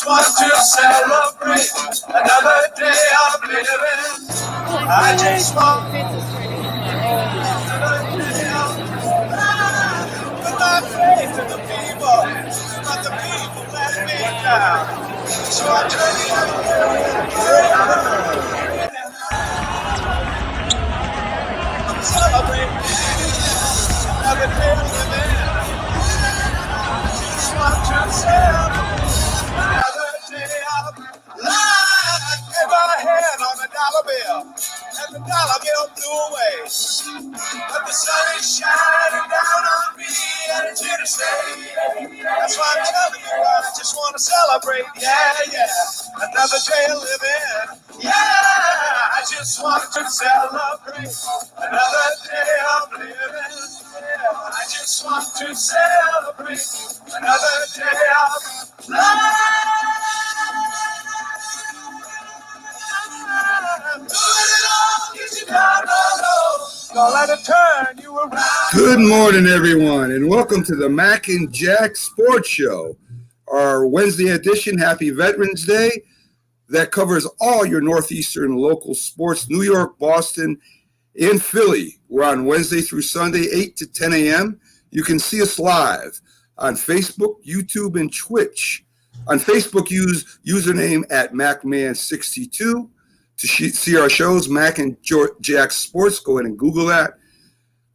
want to celebrate another day of living. I just want another day of living. Put my faith in the people, but the people let me down. So I turn the other way. Celebrate another day of living. Just want to celebrate another day of life. Get my hand on a dollar bill, and the dollar bill blew away. But the sun is shining down on me, and it's here to stay. That's why I'm telling you, I just want to celebrate. Yeah. Another day of living. Yeah, I just want to celebrate another day of living. Yeah, I just want to celebrate another day of life. Doing it all, get you down low. Don't let it turn you around. Good morning, everyone, and welcome to the Mac and Jack Sports Show, our Wednesday edition. Happy Veterans Day. That covers all your Northeastern local sports, New York, Boston, and Philly. We're on Wednesday through Sunday, 8 to 10 a.m. You can see us live on Facebook, YouTube, and Twitch. On Facebook, use username at MacMan62 to see our shows, Mac and Jack Sports. Go ahead and Google that.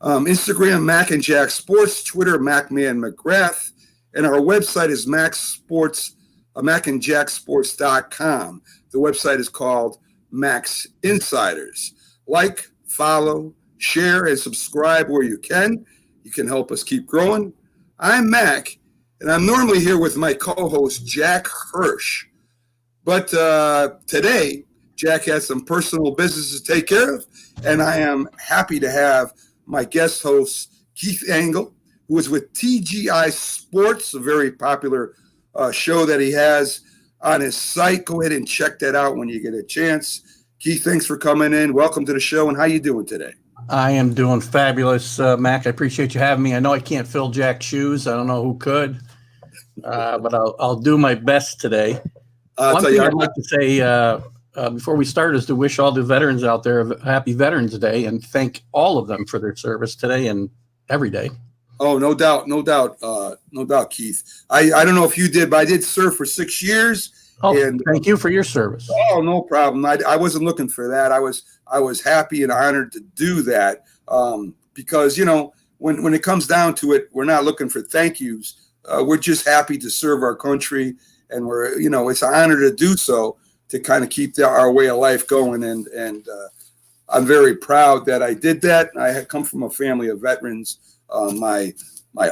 Instagram, Mac and Jack Sports. Twitter, MacMan McGrath. And our website is macandjacksports.com. The website is called Max Insiders. Like, follow, share, and subscribe where you can. You can help us keep growing. I'm Mac, and I'm normally here with my co-host, Jack Hirsch. But today, Jack has some personal business to take care of, and I am happy to have my guest host, Keith Engle, who is with TGI Sports, a very popular show that he has on his site. Go ahead and check that out when you get a chance. Keith, thanks for coming in. Welcome to the show, and how you doing today? I am doing fabulous, Mac. I appreciate you having me. I know I can't fill Jack's shoes. I don't know who could, but I'll do my best today. One thing I'd like to say before we start is to wish all the veterans out there a happy Veterans Day and thank all of them for their service today and every day. Oh, no doubt, Keith. I don't know if you did, but I did serve for 6 years. Oh, and thank you for your service. Oh, no problem. I wasn't looking for that. I was happy and honored to do that because, you know, when it comes down to it, we're not looking for thank yous. We're just happy to serve our country, and it's an honor to do so, to kind of keep our way of life going. And I'm very proud that I did that. I had come from a family of veterans. My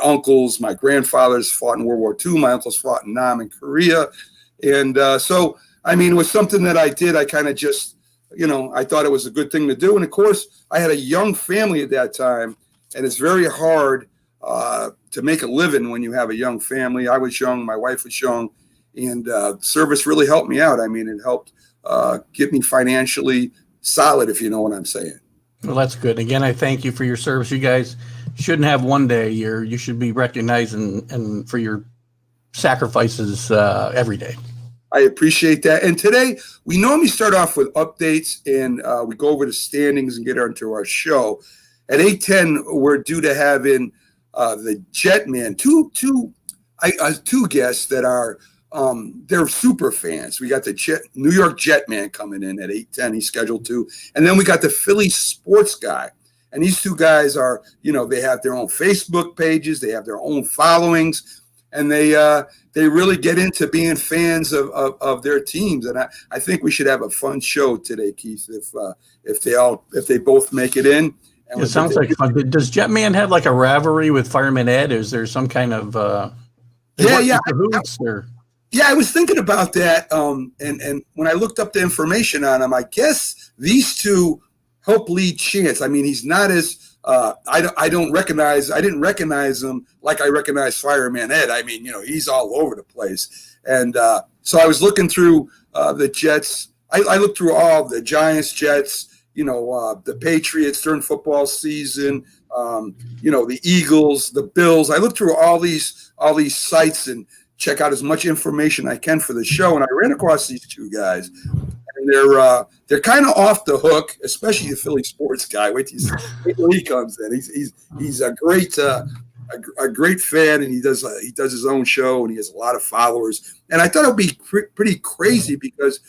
uncles, my grandfathers fought in World War II. My uncles fought in Nam and Korea. And so, I mean, it was something that I did. I kind of just, I thought it was a good thing to do. And of course, I had a young family at that time, and it's very hard to make a living when you have a young family. I was young. My wife was young. And service really helped me out. I mean, it helped get me financially solid, if you know what I'm saying. Well, that's good. Again, I thank you for your service. You guys shouldn't have one day a year. You should be recognized and for your sacrifices every day. I appreciate that. And today, we normally start off with updates, and we go over the standings and get into our show. At 8:10, we're due to have in the Jetman, two guests that are they're super fans. We got the New York Jetman coming in at 8:10. He's scheduled to. And then we got the Philly sports guy. And these two guys are, they have their own Facebook pages. They have their own followings. And they really get into being fans of their teams. And I think we should have a fun show today, Keith, if they both make it in. It sounds like fun. Does Jetman have like a rivalry with Fireman Ed? Is there some kind of Yeah, I was thinking about that. And when I looked up the information on him, I guess these two help lead Chance. I mean, he's not as I didn't recognize him like I recognize Fireman Ed. I mean, he's all over the place. And so I was looking through the Jets. I looked through all the Giants, Jets, the Patriots during football season, the Eagles, the Bills. I looked through all these sites and check out as much information I can for the show. And I ran across these two guys, and they're kind of off the hook, especially the Philly sports guy. Wait till he comes in. He's a great fan, and he does his own show, and he has a lot of followers. And I thought it would be pretty crazy because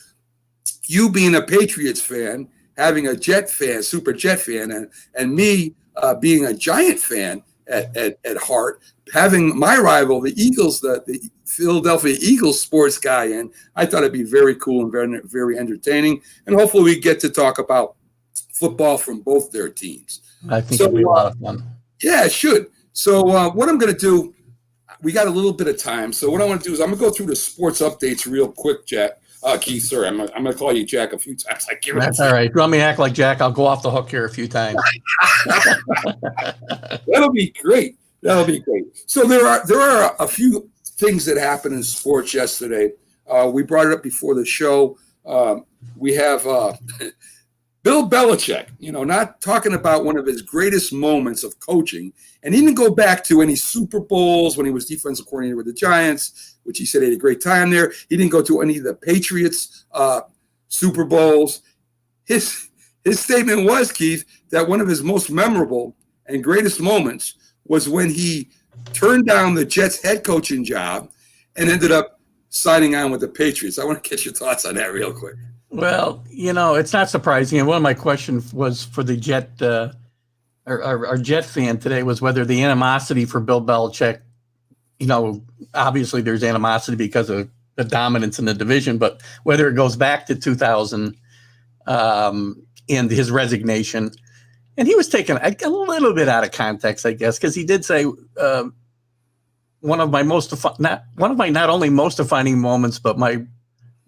you being a Patriots fan, having a super Jet fan, and me being a Giant fan at heart, having my rival, the Eagles, the Philadelphia Eagles sports guy in, I thought it'd be very cool and very, very entertaining. And hopefully we get to talk about football from both their teams. I think it'll be a lot of fun. Yeah, it should. So what I'm going to do, we got a little bit of time. So what I want to do is I'm going to go through the sports updates real quick, Jack. Keith, sorry, I'm going to call you Jack a few times. That's all right. If you want me to act like Jack, I'll go off the hook here a few times. That'll be great. So there are a few things that happened in sports yesterday. We brought it up before the show. We have Bill Belichick, not talking about one of his greatest moments of coaching. And he didn't go back to any Super Bowls when he was defensive coordinator with the Giants, which he said he had a great time there. He didn't go to any of the Patriots Super Bowls. His statement was, Keith, that one of his most memorable and greatest moments was when he turned down the Jets head coaching job and ended up signing on with the Patriots. I want to get your thoughts on that real quick. Well, it's not surprising. And one of my questions was for the Jet, our Jet fan today, was whether the animosity for Bill Belichick, obviously there's animosity because of the dominance in the division, but whether it goes back to 2000 and his resignation. And he was taken a little bit out of context, I guess, because he did say one of my not only most defining moments, but one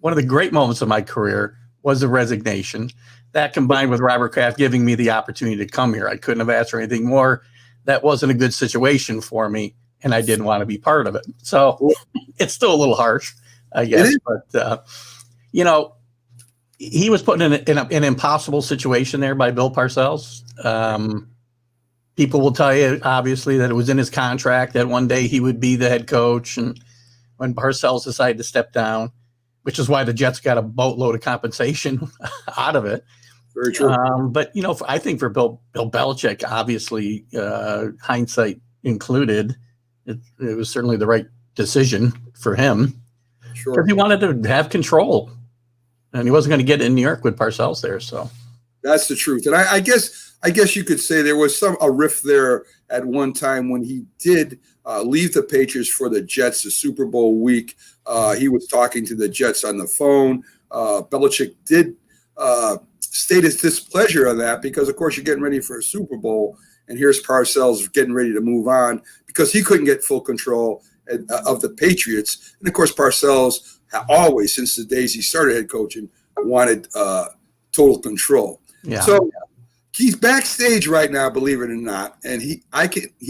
of the great moments of my career was the resignation. That combined with Robert Kraft giving me the opportunity to come here. I couldn't have asked for anything more. That wasn't a good situation for me, and I didn't want to be part of it. So it's still a little harsh, I guess. But, he was put in an impossible situation there by Bill Parcells. People will tell you, obviously, that it was in his contract that one day he would be the head coach. And when Parcells decided to step down, which is why the Jets got a boatload of compensation out of it. Very true. But, I think for Bill Belichick, obviously, hindsight included, it was certainly the right decision for him. Sure. Because he wanted to have control. And he wasn't going to get in New York with Parcells there. So that's the truth. And I guess you could say there was a rift there at one time when he did leave the Patriots for the Jets the Super Bowl week. He was talking to the Jets on the phone. Belichick did state his displeasure on that because, of course, you're getting ready for a Super Bowl, and here's Parcells getting ready to move on because he couldn't get full control of the Patriots. And, of course, Parcells always, since the days he started head coaching, wanted total control. Yeah. So he's backstage right now, believe it or not, and he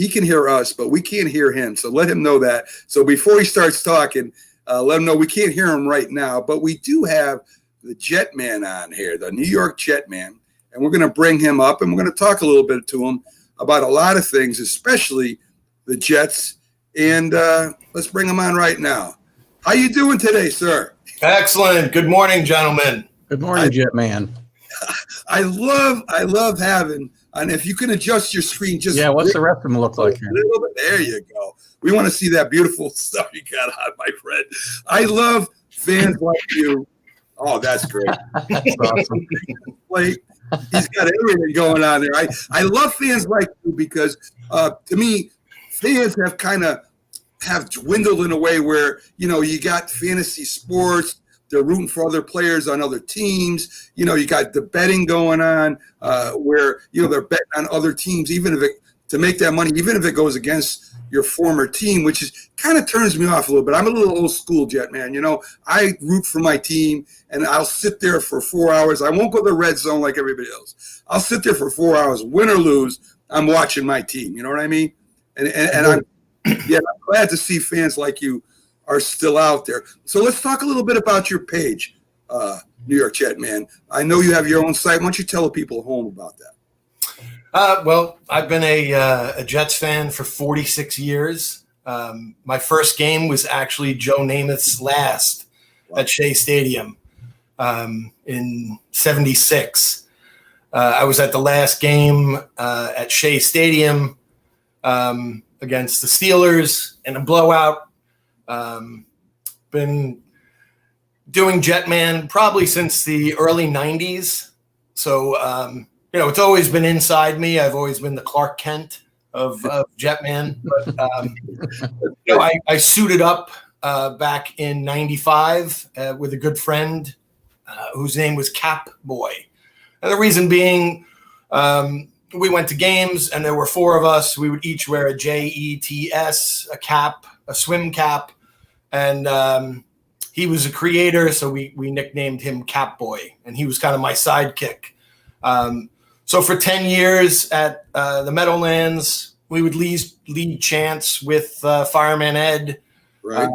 can hear us, but we can't hear him. So let him know that. So before he starts talking, let him know we can't hear him right now, but we do have the Jetman on here, the New York Jetman, and we're going to bring him up, and we're going to talk a little bit to him about a lot of things, especially the Jets. And let's bring him on right now. How you doing today, sir? Excellent. Good morning, gentlemen. Good morning, Jetman. I love having, and if you can adjust your screen just what's the rest of them look like here? A little bit. There you go. We want to see that beautiful stuff you got on, my friend. I love fans like you. Oh, that's great. That's awesome. He's got everything going on there. I love fans like you because to me, fans have dwindled in a way where, you got fantasy sports. They're rooting for other players on other teams. You got the betting going on where, they're betting on other teams, to make that money, even if it goes against your former team, which is kind of turns me off a little bit. I'm a little old school, Jetman. I root for my team, and I'll sit there for 4 hours. I won't go to the red zone like everybody else. I'll sit there for 4 hours, win or lose. I'm watching my team. You know what I mean? And I'm glad to see fans like you are still out there. So let's talk a little bit about your page, New York Jetman. I know you have your own site. Why don't you tell the people at home about that? Well, I've been a Jets fan for 46 years. My first game was actually Joe Namath's last at Shea Stadium in '76. I was at the last game at Shea Stadium against the Steelers in a blowout. Been doing Jetman probably since the early 90s. So, it's always been inside me. I've always been the Clark Kent of Jetman. But, I suited up back in '95 with a good friend whose name was Cap Boy. And the reason being, we went to games and there were four of us. We would each wear a JETS, a cap, a swim cap. And he was a creator, so we nicknamed him Cap Boy. And he was kind of my sidekick. So for 10 years at the Meadowlands, we would lead chants with Fireman Ed. Right.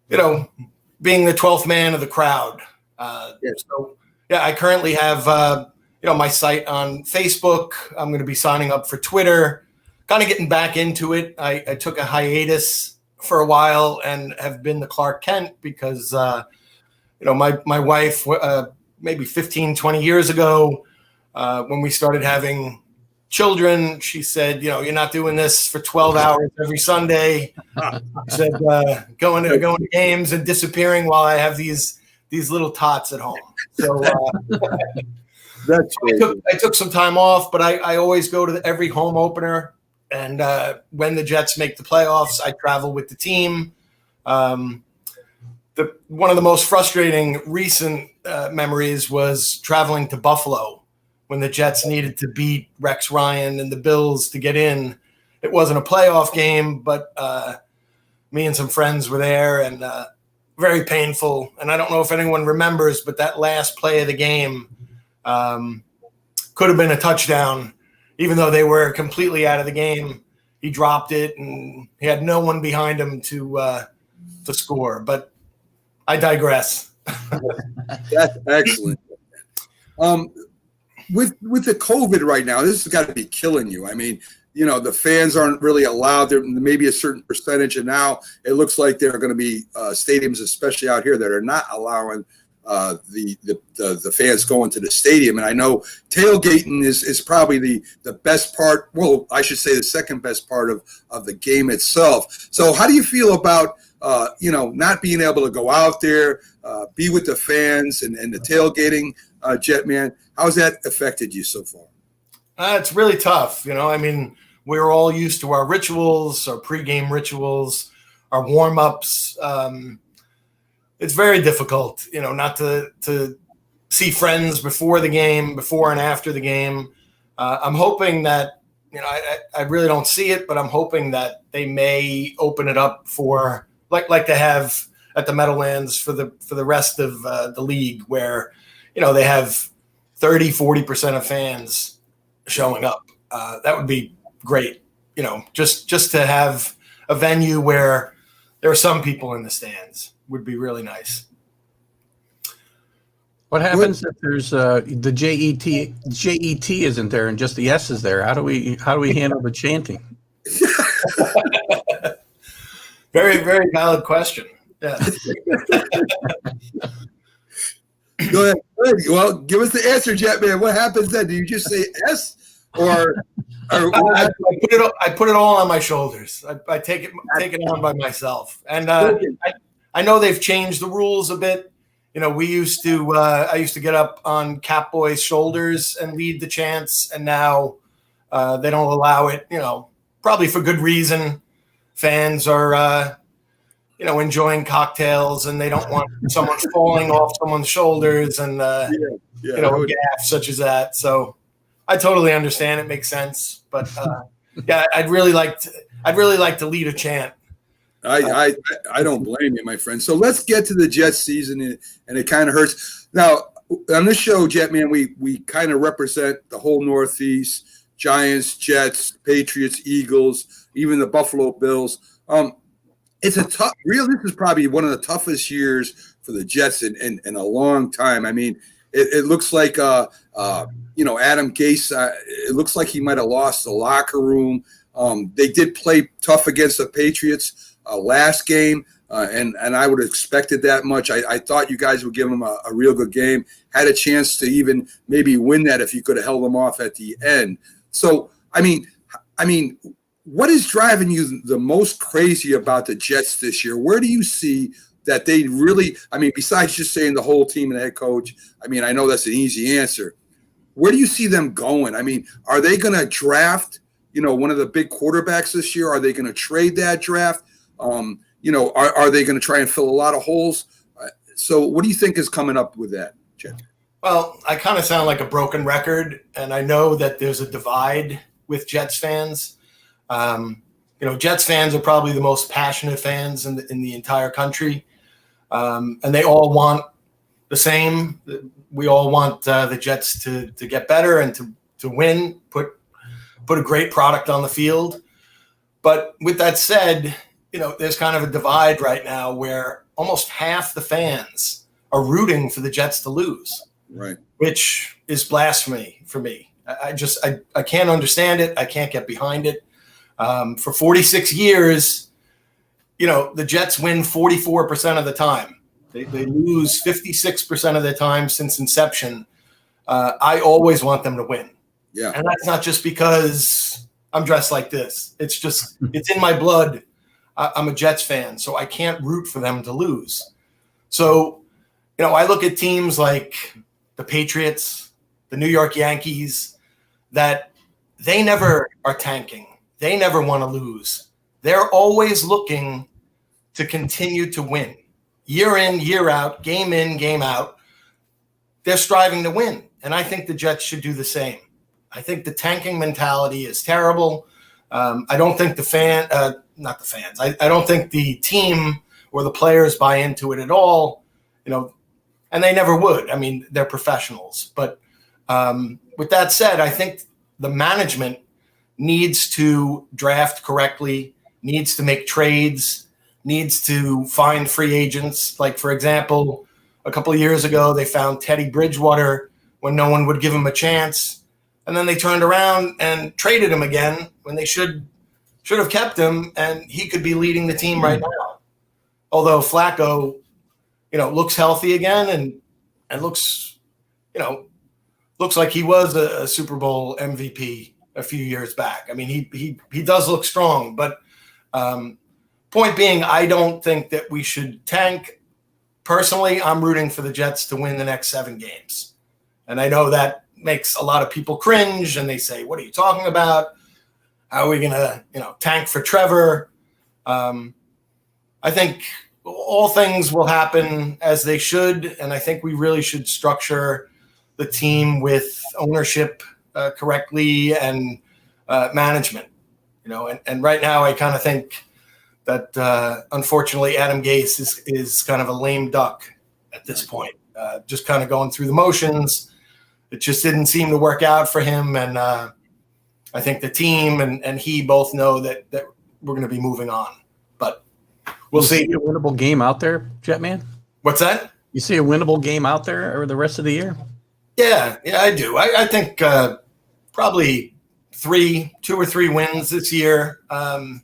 Being the 12th man of the crowd. So, I currently have, my site on Facebook. I'm going to be signing up for Twitter, kind of getting back into it. I took a hiatus for a while and have been the Clark Kent because, my wife, maybe 15, 20 years ago, when we started having children, she said, you're not doing this for 12 hours every Sunday. She said, going to games and disappearing while I have these little tots at home. So I took some time off, but I always go to every home opener. And when the Jets make the playoffs, I travel with the team. One of the most frustrating recent memories was traveling to Buffalo when the Jets needed to beat Rex Ryan and the Bills to get in. It wasn't a playoff game, but me and some friends were there, and very painful. And I don't know if anyone remembers, but that last play of the game could have been a touchdown, even though they were completely out of the game. He dropped it, and he had no one behind him to score. But I digress. That's excellent. With the COVID right now, this has got to be killing you. I mean, the fans aren't really allowed. There may be a certain percentage, and now it looks like there are going to be stadiums, especially out here, that are not allowing the fans going to the stadium. And I know tailgating is probably the best part. Well, I should say the second best part of the game itself. So how do you feel about not being able to go out there, be with the fans and the tailgating, Jetman? How's that affected you so far? It's really tough. We're all used to our rituals, our pregame rituals, our warm-ups. It's very difficult, not to see friends before the game, before and after the game. I'm hoping that, I really don't see it, but I'm hoping that they may open it up for like they have at the Meadowlands for the rest of the league, where they have 30-40% of fans showing up. That would be great, just to have a venue where there are some people in the stands would be really nice. What happens if there's the JET isn't there and just the S is there? How do we handle the chanting? Very, very valid question. Yeah. Go ahead. Well, give us the answer, Jetman. What happens then? Do you just say S, or I put it all on my shoulders. I take it on by myself, and I know they've changed the rules a bit. We used to I used to get up on Cap Boy's shoulders and lead the chants, and now they don't allow it. Probably for good reason. Fans are enjoying cocktails, and they don't want someone falling off someone's shoulders and a gaff such as that. So I totally understand. It makes sense, but I'd really like to lead a chant. I don't blame you, my friend. So let's get to the Jets season, and it kind of hurts. Now, on this show, Jetman, we kind of represent the whole Northeast: Giants, Jets, Patriots, Eagles, even the Buffalo Bills. It's a tough. This is probably one of the toughest years for the Jets in a long time. I mean, it looks like Adam Gase. It looks like he might have lost the locker room. They did play tough against the Patriots last game, and I would have expected that much. I thought you guys would give them a real good game, had a chance to even maybe win that if you could have held them off at the end. So, I mean, what is driving you the most crazy about the Jets this year? Where do you see that they really, besides just saying the whole team and the head coach, I know that's an easy answer. Where do you see them going? Are they going to draft, one of the big quarterbacks this year? Are they going to trade that draft? Are they going to try and fill a lot of holes? So what do you think is coming up with that, Jeff? Well, I kind of sound like a broken record, and I know that there's a divide with Jets fans. Jets fans are probably the most passionate fans in the entire country, and they all want the same. We all want the Jets to get better and to win, put a great product on the field. But with that said, there's kind of a divide right now where almost half the fans are rooting for the Jets to lose, right? Which is blasphemy for me. I can't understand it. I can't get behind it. For 46 years, the Jets win 44% of the time. They lose 56% of the time since inception. I always want them to win. Yeah. And that's not just because I'm dressed like this. It's just, it's in my blood. I'm a Jets fan, so I can't root for them to lose. So, I look at teams like the Patriots, the New York Yankees, that they never are tanking. They never want to lose. They're always looking to continue to win. Year in, year out, game in, game out. They're striving to win. And I think the Jets should do the same. I think the tanking mentality is terrible. I don't think not the fans. I don't think the team or the players buy into it at all, and they never would. They're professionals. But with that said, I think the management needs to draft correctly, needs to make trades, needs to find free agents. Like, for example, a couple of years ago, they found Teddy Bridgewater when no one would give him a chance. And then they turned around and traded him again when they should have kept him, and he could be leading the team right now. Although Flacco, looks healthy again and looks like he was a Super Bowl MVP a few years back. He does look strong, but point being, I don't think that we should tank. Personally, I'm rooting for the Jets to win the next 7 games. And I know that makes a lot of people cringe, and they say, what are you talking about? How are we going to, tank for Trevor? I think all things will happen as they should, and I think we really should structure the team with ownership correctly and management. And right now I kind of think that unfortunately Adam Gase is kind of a lame duck at this point, just kind of going through the motions. It just didn't seem to work out for him, and I think the team and he both know that we're going to be moving on. But we'll see. A winnable game out there, Jetman? What's that? You see a winnable game out there over the rest of the year? Yeah, I do. I think probably 2 or 3 wins this year. And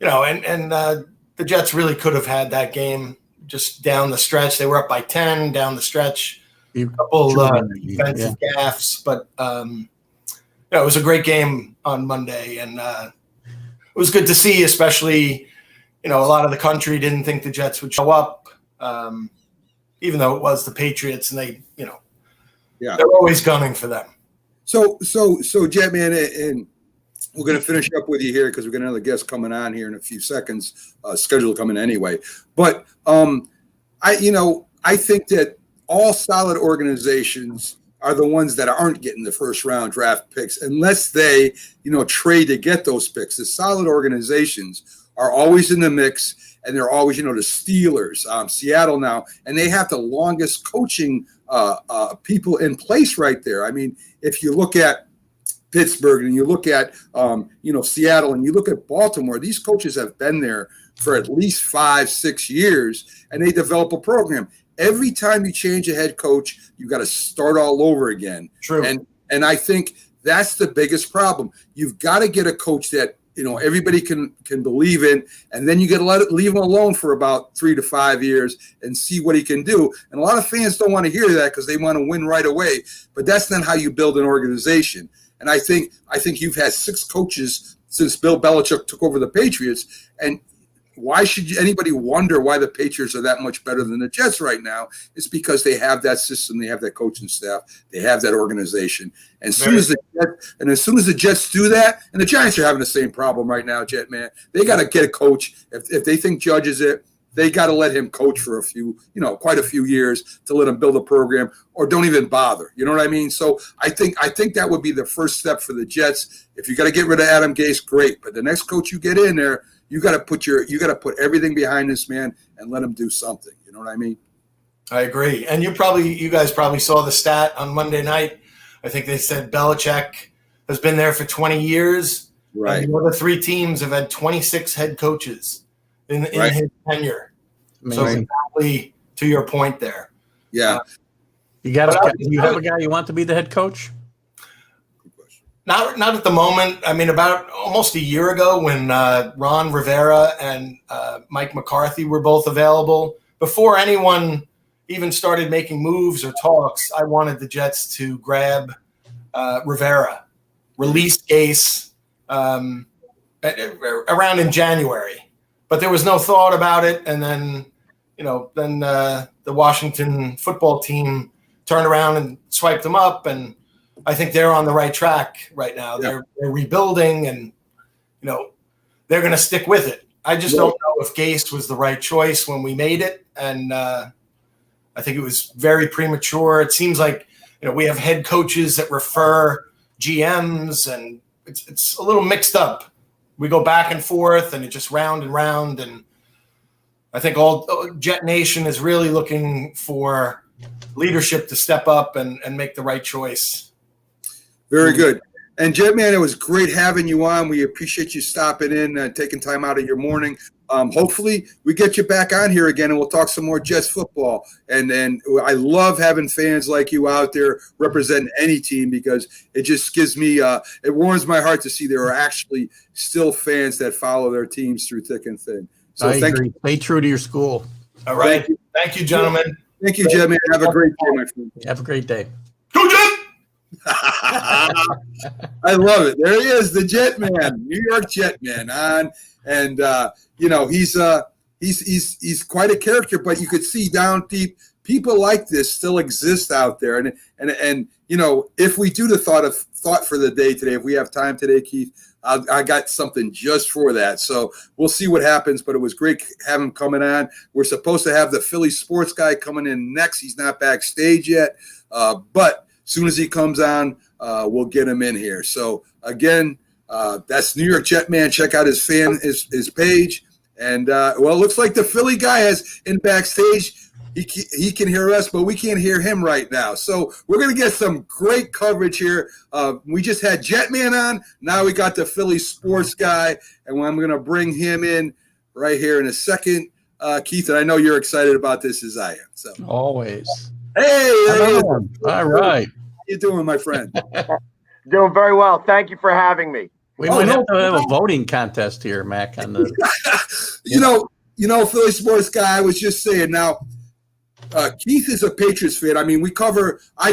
the Jets really could have had that game just down the stretch. They were up by 10 down the stretch. A couple defensive gaffes, but it was a great game on Monday, and it was good to see. Especially, a lot of the country didn't think the Jets would show up, even though it was the Patriots, and they, they're always gunning for them. So, Jetman, and we're going to finish up with you here because we're going to have another guest coming on here in a few seconds. Scheduled coming anyway, but I think that all solid organizations are the ones that aren't getting the first round draft picks unless they, trade to get those picks. The solid organizations are always in the mix, and they're always, the Steelers, Seattle now, and they have the longest coaching people in place right there. If you look at Pittsburgh and you look at, Seattle and you look at Baltimore, these coaches have been there for at least 5-6 years, and they develop a program. Every time you change a head coach, you got to start all over again. True. And I think That's the biggest problem. You've got to get a coach that, everybody can believe in, and then you got to leave him alone for about 3 to 5 years and see what he can do. And a lot of fans don't want to hear that because they want to win right away. But that's not how you build an organization. And I think you've had 6 coaches since Bill Belichick took over the Patriots, and why should anybody wonder why the Patriots are that much better than the Jets right now? It's because they have that system, they have that coaching staff, they have that organization. And as soon as the Jets do that, and the Giants are having the same problem right now, Jetman, they got to get a coach. If they think Judge is it, they got to let him coach for quite a few years to let him build a program, or don't even bother. You know what I mean? So I think that would be the first step for the Jets. If you got to get rid of Adam Gase, great. But the next coach you get in there, you got to put everything behind this man and let him do something. You know what I mean? I agree. And you guys probably saw the stat on Monday night. I think they said Belichick has been there for 20 years. Right. And the other 3 teams have had 26 head coaches in his tenure. Amazing. So exactly to your point there. Yeah. You have a guy you want to be the head coach? Not at the moment. I mean, about almost a year ago when Ron Rivera and Mike McCarthy were both available, before anyone even started making moves or talks, I wanted the Jets to grab Rivera, release Gase around in January. But there was no thought about it. And then, the Washington football team turned around and swiped them up, and I think they're on the right track right now. They're rebuilding, and they're going to stick with it. I just don't know if Gase was the right choice when we made it, and I think it was very premature. It seems like we have head coaches that refer GMs, and it's a little mixed up. We go back and forth, and it's just round and round. And I think all Jet Nation is really looking for leadership to step up and make the right choice. Very good. And Jetman, it was great having you on. We appreciate you stopping in, taking time out of your morning. Hopefully we get you back on here again, and we'll talk some more Jets football. And I love having fans like you out there representing any team, because it just gives me it warms my heart to see there are actually still fans that follow their teams through thick and thin. So I agree. Stay true to your school. All right. Thank you, gentlemen. Thank you, Jetman. Have a great day, my friend. Have a great day. Go Jets! I love it. There he is, the Jetman, New York Jetman on, and he's quite a character. But you could see down deep, people like this still exist out there, and if we do the thought for the day today, if we have time today, Keith, I got something just for that. So we'll see what happens. But it was great having him coming on. We're supposed to have the Philly sports guy coming in next. He's not backstage yet, but as soon as he comes on, we'll get him in here. So again, that's New York Jetman. Check out his page. And it looks like the Philly guy has in backstage. He can hear us, but we can't hear him right now. So we're going to get some great coverage here. We just had Jetman on. Now we got the Philly sports guy, and I'm going to bring him in right here in a second. Keith, and I know you're excited about this as I am. So always. Hey, all right. How you doing, my friend? Doing very well. Thank you for having me. We might have to have a voting contest here, Mac. On the Philly sports guy. I was just saying. Now, Keith is a Patriots fan. I mean, I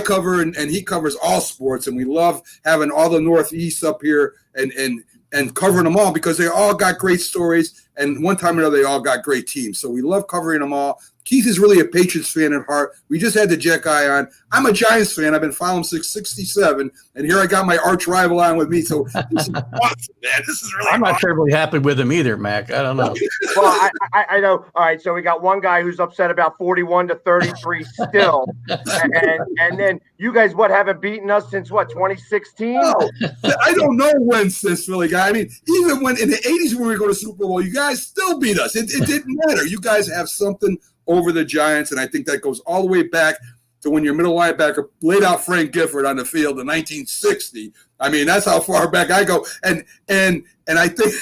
cover, and he covers all sports, and we love having all the Northeast up here and covering them all, because they all got great stories, and one time or another they all got great teams. So we love covering them all. Keith is really a Patriots fan at heart. We just had the Jet guy on. I'm a Giants fan. I've been following since '67, and here I got my arch rival on with me. So this is awesome, man. This is really I'm not awesome. terribly happy with him either, Mac. I don't know. Well, I know. All right, so we got one guy who's upset about 41-33 still, and then you guys haven't beaten us since 2016? No, I don't know when since Philly guy. I mean, even when in the '80s when we go to Super Bowl, you guys still beat us. It didn't matter. You guys have something over the Giants, and I think that goes all the way back to when your middle linebacker laid out Frank Gifford on the field in 1960. I mean, that's how far back I go. And I think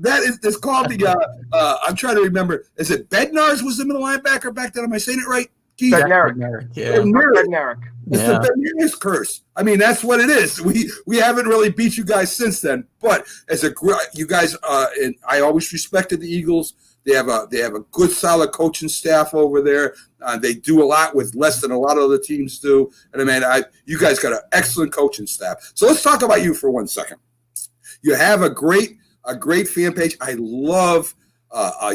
that is called the I'm trying to remember. Is it Bednarz was the middle linebacker back then? Am I saying it right, Keith? Bednarik, yeah. Bednarik. It's the Bednarik curse. I mean, that's what it is. We haven't really beat you guys since then. But as you guys, and I always respected the Eagles. They have a good, solid coaching staff over there. They do a lot with less than a lot of other teams do. And I mean, you guys got an excellent coaching staff. So let's talk about you for 1 second. You have a great fan page. I love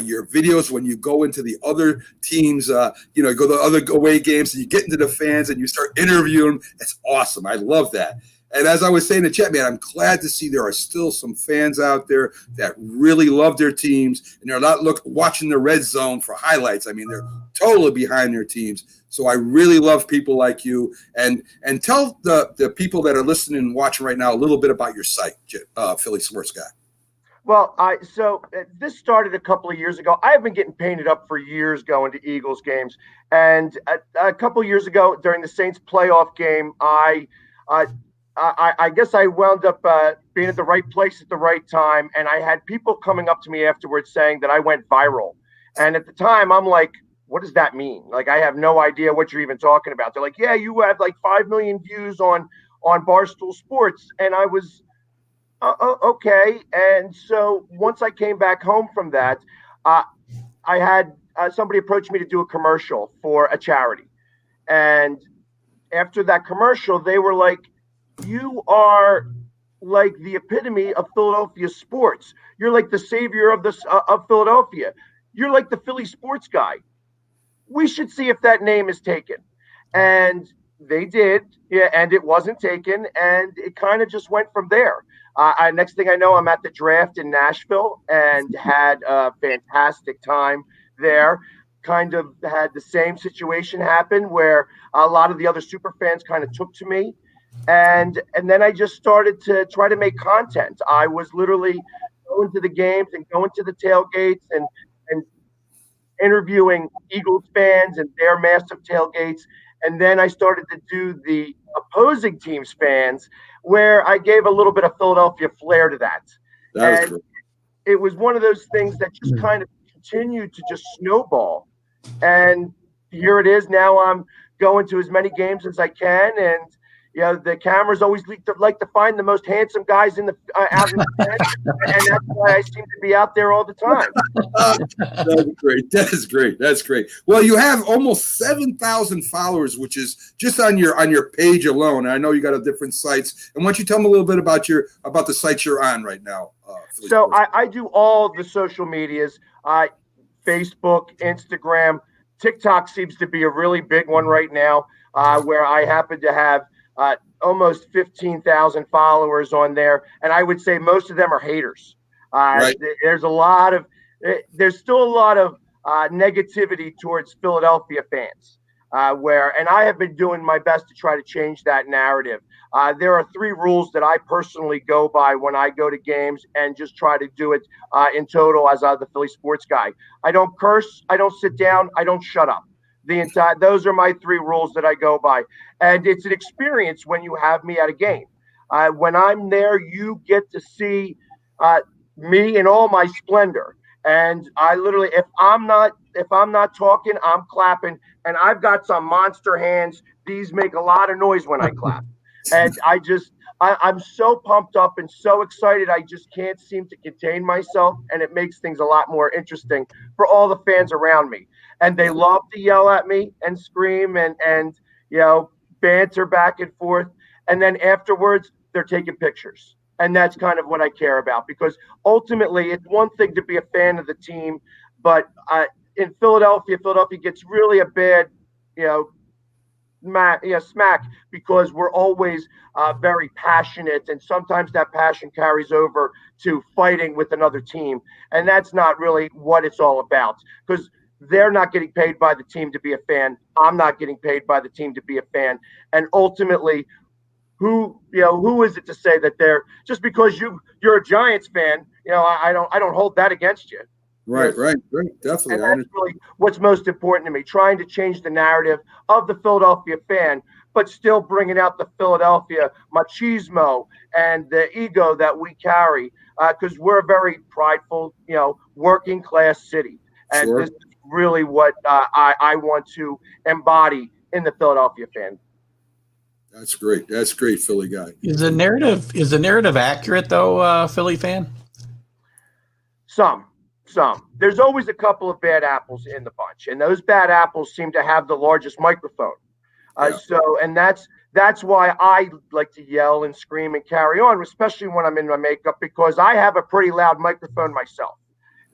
your videos when you go into the other teams, you go to other away games and you get into the fans and you start interviewing them. It's awesome. I love that. And as I was saying to Jetman, I'm glad to see there are still some fans out there that really love their teams and they're not watching the red zone for highlights. I mean, they're totally behind their teams. So I really love people like you. And tell the people that are listening and watching right now a little bit about your site, Philly Sports Guy. Well, this started a couple of years ago. I've been getting painted up for years going to Eagles games. And a couple of years ago during the Saints playoff game, I guess I wound up being at the right place at the right time. And I had people coming up to me afterwards saying that I went viral. And at the time, I'm like, what does that mean? Like, I have no idea what you're even talking about. They're like, yeah, you had like 5 million views on Barstool Sports. And I was, okay. And so once I came back home from that, I had somebody approach me to do a commercial for a charity. And after that commercial, they were like, you are like the epitome of Philadelphia sports. You're like the savior of Philadelphia. You're like the Philly sports guy. We should see if that name is taken. And they did. Yeah. And it wasn't taken. And it kind of just went from there. Next thing I know, I'm at the draft in Nashville and had a fantastic time there. Kind of had the same situation happen where a lot of the other super fans kind of took to me. And then I just started to try to make content. I was literally going to the games and going to the tailgates and interviewing Eagles fans and their massive tailgates. And then I started to do the opposing team's fans, where I gave a little bit of Philadelphia flair to that. And it was one of those things that just kind of continued to just snowball. And here it is. Now I'm going to as many games as I can. And, the cameras always like to find the most handsome guys out in the tent. And that's why I seem to be out there all the time. That's great. That is great. That's great. Well, you have almost 7,000 followers, which is just on your page alone. And I know you got different sites. And why don't you tell me a little bit about the sites you're on right now? So I do all the social medias, Facebook, Instagram, TikTok seems to be a really big one right now, where I happen to have almost 15,000 followers on there. And I would say most of them are haters. Right. There's still a lot of negativity towards Philadelphia fans, and I have been doing my best to try to change that narrative. There are 3 rules that I personally go by when I go to games and just try to do it in total as the Philly sports guy. I don't curse. I don't sit down. I don't shut up. Those are my 3 rules that I go by. And it's an experience when you have me at a game. When I'm there, you get to see me in all my splendor. And I literally, if I'm not talking, I'm clapping. And I've got some monster hands. These make a lot of noise when I clap. And I'm so pumped up and so excited. I just can't seem to contain myself. And it makes things a lot more interesting for all the fans around me. And they love to yell at me and scream and banter back and forth. And then afterwards, they're taking pictures. And that's kind of what I care about, because ultimately it's one thing to be a fan of the team, but in Philadelphia gets really a bad, smack, because we're always very passionate, and sometimes that passion carries over to fighting with another team, and that's not really what it's all about, because they're not getting paid by the team to be a fan. I'm not getting paid by the team to be a fan, and ultimately, who is it to say that they're just because you're a Giants fan? I don't hold that against you. Right, definitely. And that's really what's most important to me, trying to change the narrative of the Philadelphia fan, but still bringing out the Philadelphia machismo and the ego that we carry, because we're a very prideful, working class city. And This is really what I want to embody in the Philadelphia fan. That's great. That's great, Philly guy. Is the narrative accurate though, Philly fan? Some. There's always a couple of bad apples in the bunch, and those bad apples seem to have the largest microphone. And that's why I like to yell and scream and carry on, especially when I'm in my makeup, because I have a pretty loud microphone myself.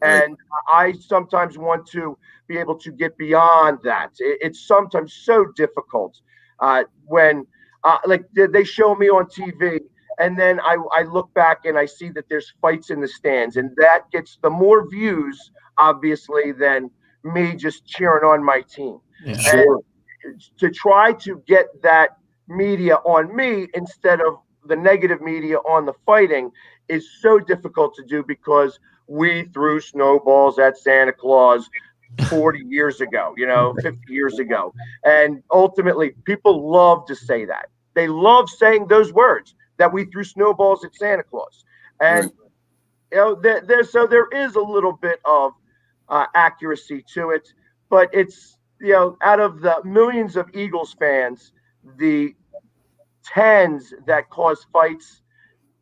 Right. And I sometimes want to be able to get beyond that. It's sometimes so difficult when like they show me on TV, and then I look back and I see that there's fights in the stands, and that gets the more views, obviously, than me just cheering on my team. Yeah. Sure. And to try to get that media on me instead of the negative media on the fighting is so difficult to do, because we threw snowballs at Santa Claus 40 years ago, 50 years ago. And ultimately, people love to say that. They love saying those words, that we threw snowballs at Santa Claus. And, there is a little bit of accuracy to it, but it's, out of the millions of Eagles fans, the tens that cause fights,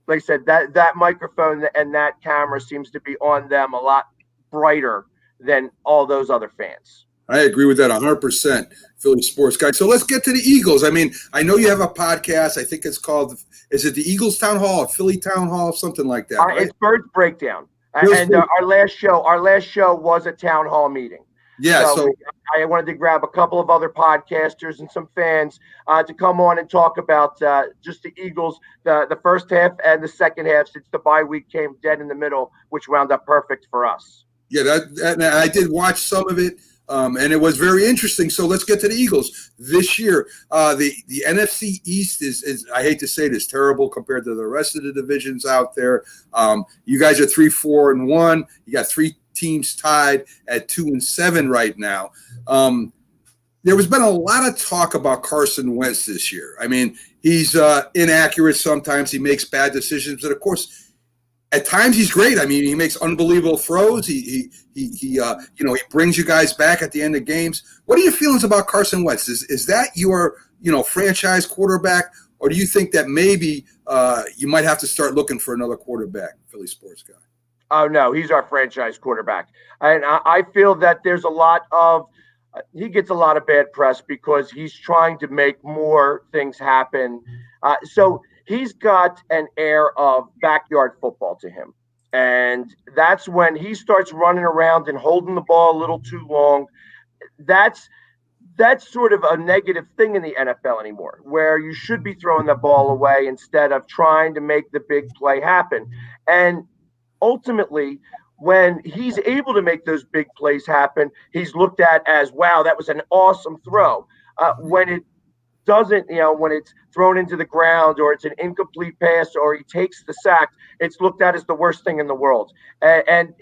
like I said, that microphone and that camera seems to be on them a lot brighter than all those other fans. I agree with that 100%, Philly sports guy. So let's get to the Eagles. I mean, I know you have a podcast. I think it's called, is it the Eagles Town Hall or Philly Town Hall, something like that? Right? It's Birds Breakdown. And our last show was a town hall meeting. Yeah, so I wanted to grab a couple of other podcasters and some fans to come on and talk about just the Eagles, the first half and the second half, since the bye week came dead in the middle, which wound up perfect for us. Yeah, that I did watch some of it, and it was very interesting. So let's get to the Eagles this year. The NFC East is, I hate to say it, is terrible compared to the rest of the divisions out there. You guys are 3-4-1. You got three teams tied at 2-7 right now. There has been a lot of talk about Carson Wentz this year. I mean, he's inaccurate sometimes. He makes bad decisions, but of course, at times he's great. I mean, he makes unbelievable throws. He brings you guys back at the end of games. What are your feelings about Carson Wentz? Is that your franchise quarterback, or do you think that maybe you might have to start looking for another quarterback, Philly sports guy? Oh, no, he's our franchise quarterback. And I feel that there's he gets a lot of bad press because he's trying to make more things happen. So he's got an air of backyard football to him. And that's when he starts running around and holding the ball a little too long. That's sort of a negative thing in the NFL anymore, where you should be throwing the ball away instead of trying to make the big play happen. And ultimately, when he's able to make those big plays happen, he's looked at as, wow, that was an awesome throw. When it doesn't, when it's thrown into the ground, or it's an incomplete pass, or he takes the sack, it's looked at as the worst thing in the world. And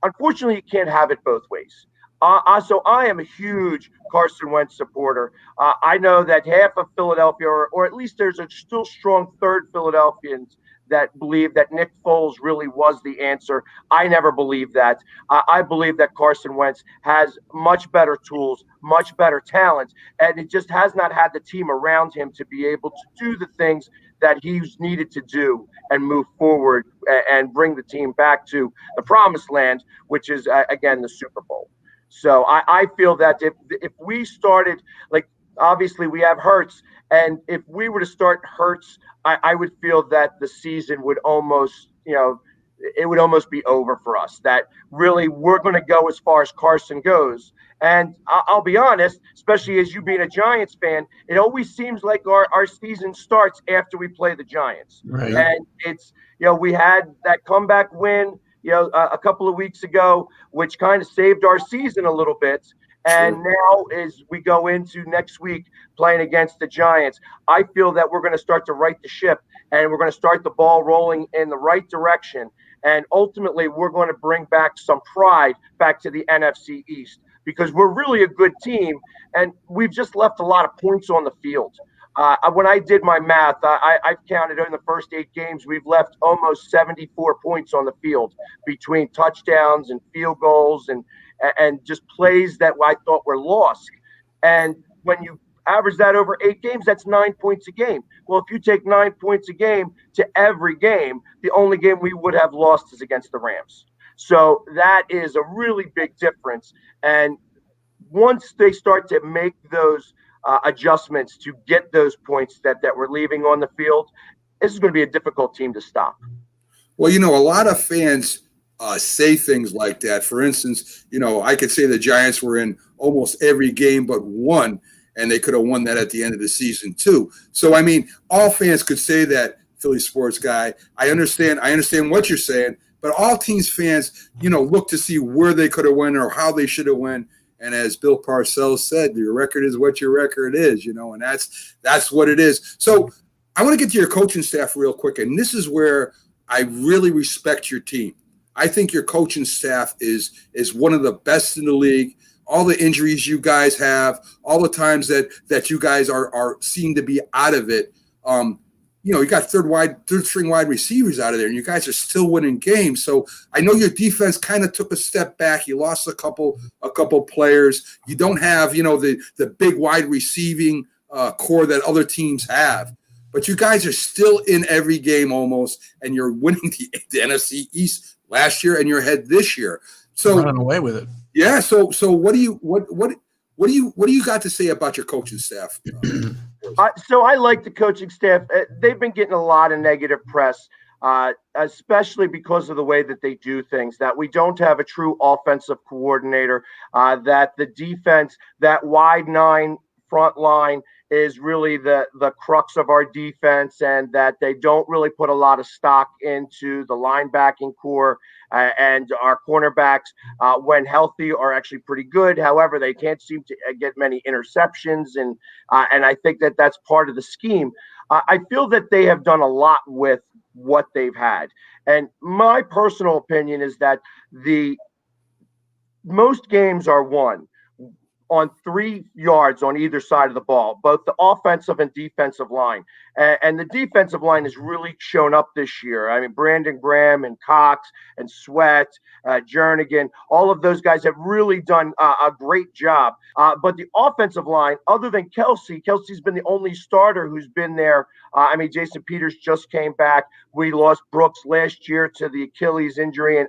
unfortunately, you can't have it both ways. So I am a huge Carson Wentz supporter. I know that half of Philadelphia, or at least there's a still strong third Philadelphians that believe that Nick Foles really was the answer. I never believed that. I believe that Carson Wentz has much better tools, much better talent, and it just has not had the team around him to be able to do the things that he's needed to do and move forward and bring the team back to the promised land, which is, again, the Super Bowl. So I feel that if we started, like, obviously we have Hurts, and if we were to start Hurts, I would feel that the season would almost, it would almost be over for us. That really we're going to go as far as Carson goes. And I'll be honest, especially as you being a Giants fan, it always seems like our season starts after we play the Giants. Right. And it's, we had that comeback win, a couple of weeks ago, which kind of saved our season a little bit. And now, as we go into next week playing against the Giants, I feel that we're going to start to right the ship, and we're going to start the ball rolling in the right direction. And ultimately, we're going to bring back some pride back to the NFC East, because we're really a good team, and we've just left a lot of points on the field. When I did my math, I've counted in the first 8 games, we've left almost 74 points on the field between touchdowns and field goals. And and just plays that I thought were lost. And when you average that over 8 games, that's 9 points a game. Well, if you take 9 points a game to every game, the only game we would have lost is against the Rams. So that is a really big difference. And once they start to make those adjustments to get those points that we're leaving on the field, this is going to be a difficult team to stop. Well, a lot of fans say things like that. For instance, I could say the Giants were in almost every game but one, and they could have won that at the end of the season too. So, I mean, all fans could say that, Philly sports guy. I understand what you're saying, but all teams fans, look to see where they could have won or how they should have won. And as Bill Parcells said, your record is what your record is, and that's what it is. So I want to get to your coaching staff real quick, and this is where I really respect your team. I think your coaching staff is one of the best in the league. All the injuries you guys have, all the times that you guys are seem to be out of it. You got third string wide receivers out of there, and you guys are still winning games. So I know your defense kind of took a step back. You lost a couple players. You don't have the big wide receiving core that other teams have. But you guys are still in every game almost, and you're winning the NFC East last year, and you're ahead this year. So running away with it. Yeah. So what do you got to say about your coaching staff? So I like the coaching staff. They've been getting a lot of negative press, especially because of the way that they do things, that we don't have a true offensive coordinator, that the defense, that wide 9 front line is really the crux of our defense, and that they don't really put a lot of stock into the linebacking core, and our cornerbacks, when healthy, are actually pretty good. However, they can't seem to get many interceptions, and I think that that's part of the scheme. I feel that they have done a lot with what they've had, and my personal opinion is that most games are won on 3 yards on either side of the ball, both the offensive and defensive line. And the defensive line has really shown up this year. I mean, Brandon Graham and Cox and Sweat, Jernigan, all of those guys have really done a great job. But the offensive line, other than Kelsey's been the only starter who's been there. Jason Peters just came back. We lost Brooks last year to the Achilles injury, and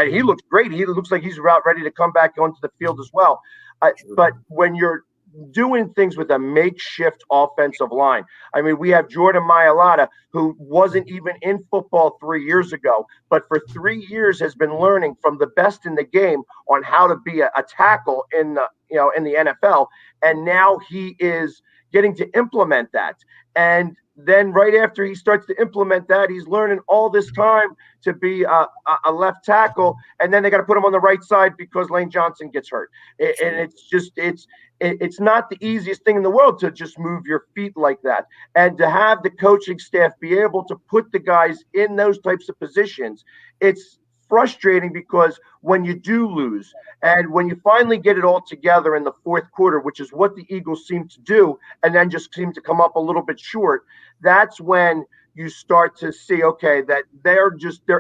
he looks great. He looks like he's about ready to come back onto the field as well. But when you're doing things with a makeshift offensive line, we have Jordan Mailata, who wasn't even in football 3 years ago, but for 3 years has been learning from the best in the game on how to be a tackle in the NFL, and now he is getting to implement that. And then right after he starts to implement that, he's learning all this time to be a left tackle, and then they got to put him on the right side because Lane Johnson gets hurt. And it's not the easiest thing in the world to just move your feet like that. And to have the coaching staff be able to put the guys in those types of positions, it's frustrating, because when you do lose and when you finally get it all together in the fourth quarter, which is what the Eagles seem to do, and then just seem to come up a little bit short, that's when you start to see, okay, that they're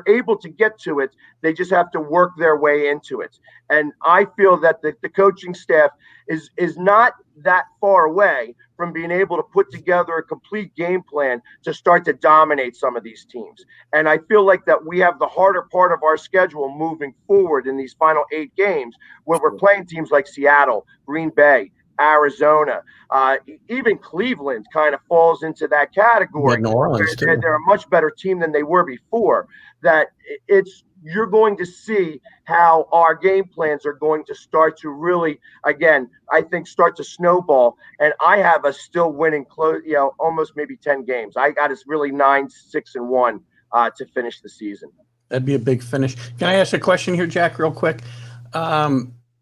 able to get to it. They just have to work their way into it. And I feel that the coaching staff is not that far away from being able to put together a complete game plan to start to dominate some of these teams. And I feel like that we have the harder part of our schedule moving forward in these final 8 games, where we're playing teams like Seattle, Green Bay, Arizona, even Cleveland kind of falls into that category. New Orleans, too. They're a much better team than they were before. That you're going to see how our game plans are going to start to really, again, I think, start to snowball. And I have us still winning almost maybe 10 games. I got us really 9-6-1 to finish the season. That'd be a big finish. Can I ask a question here, Jack, real quick?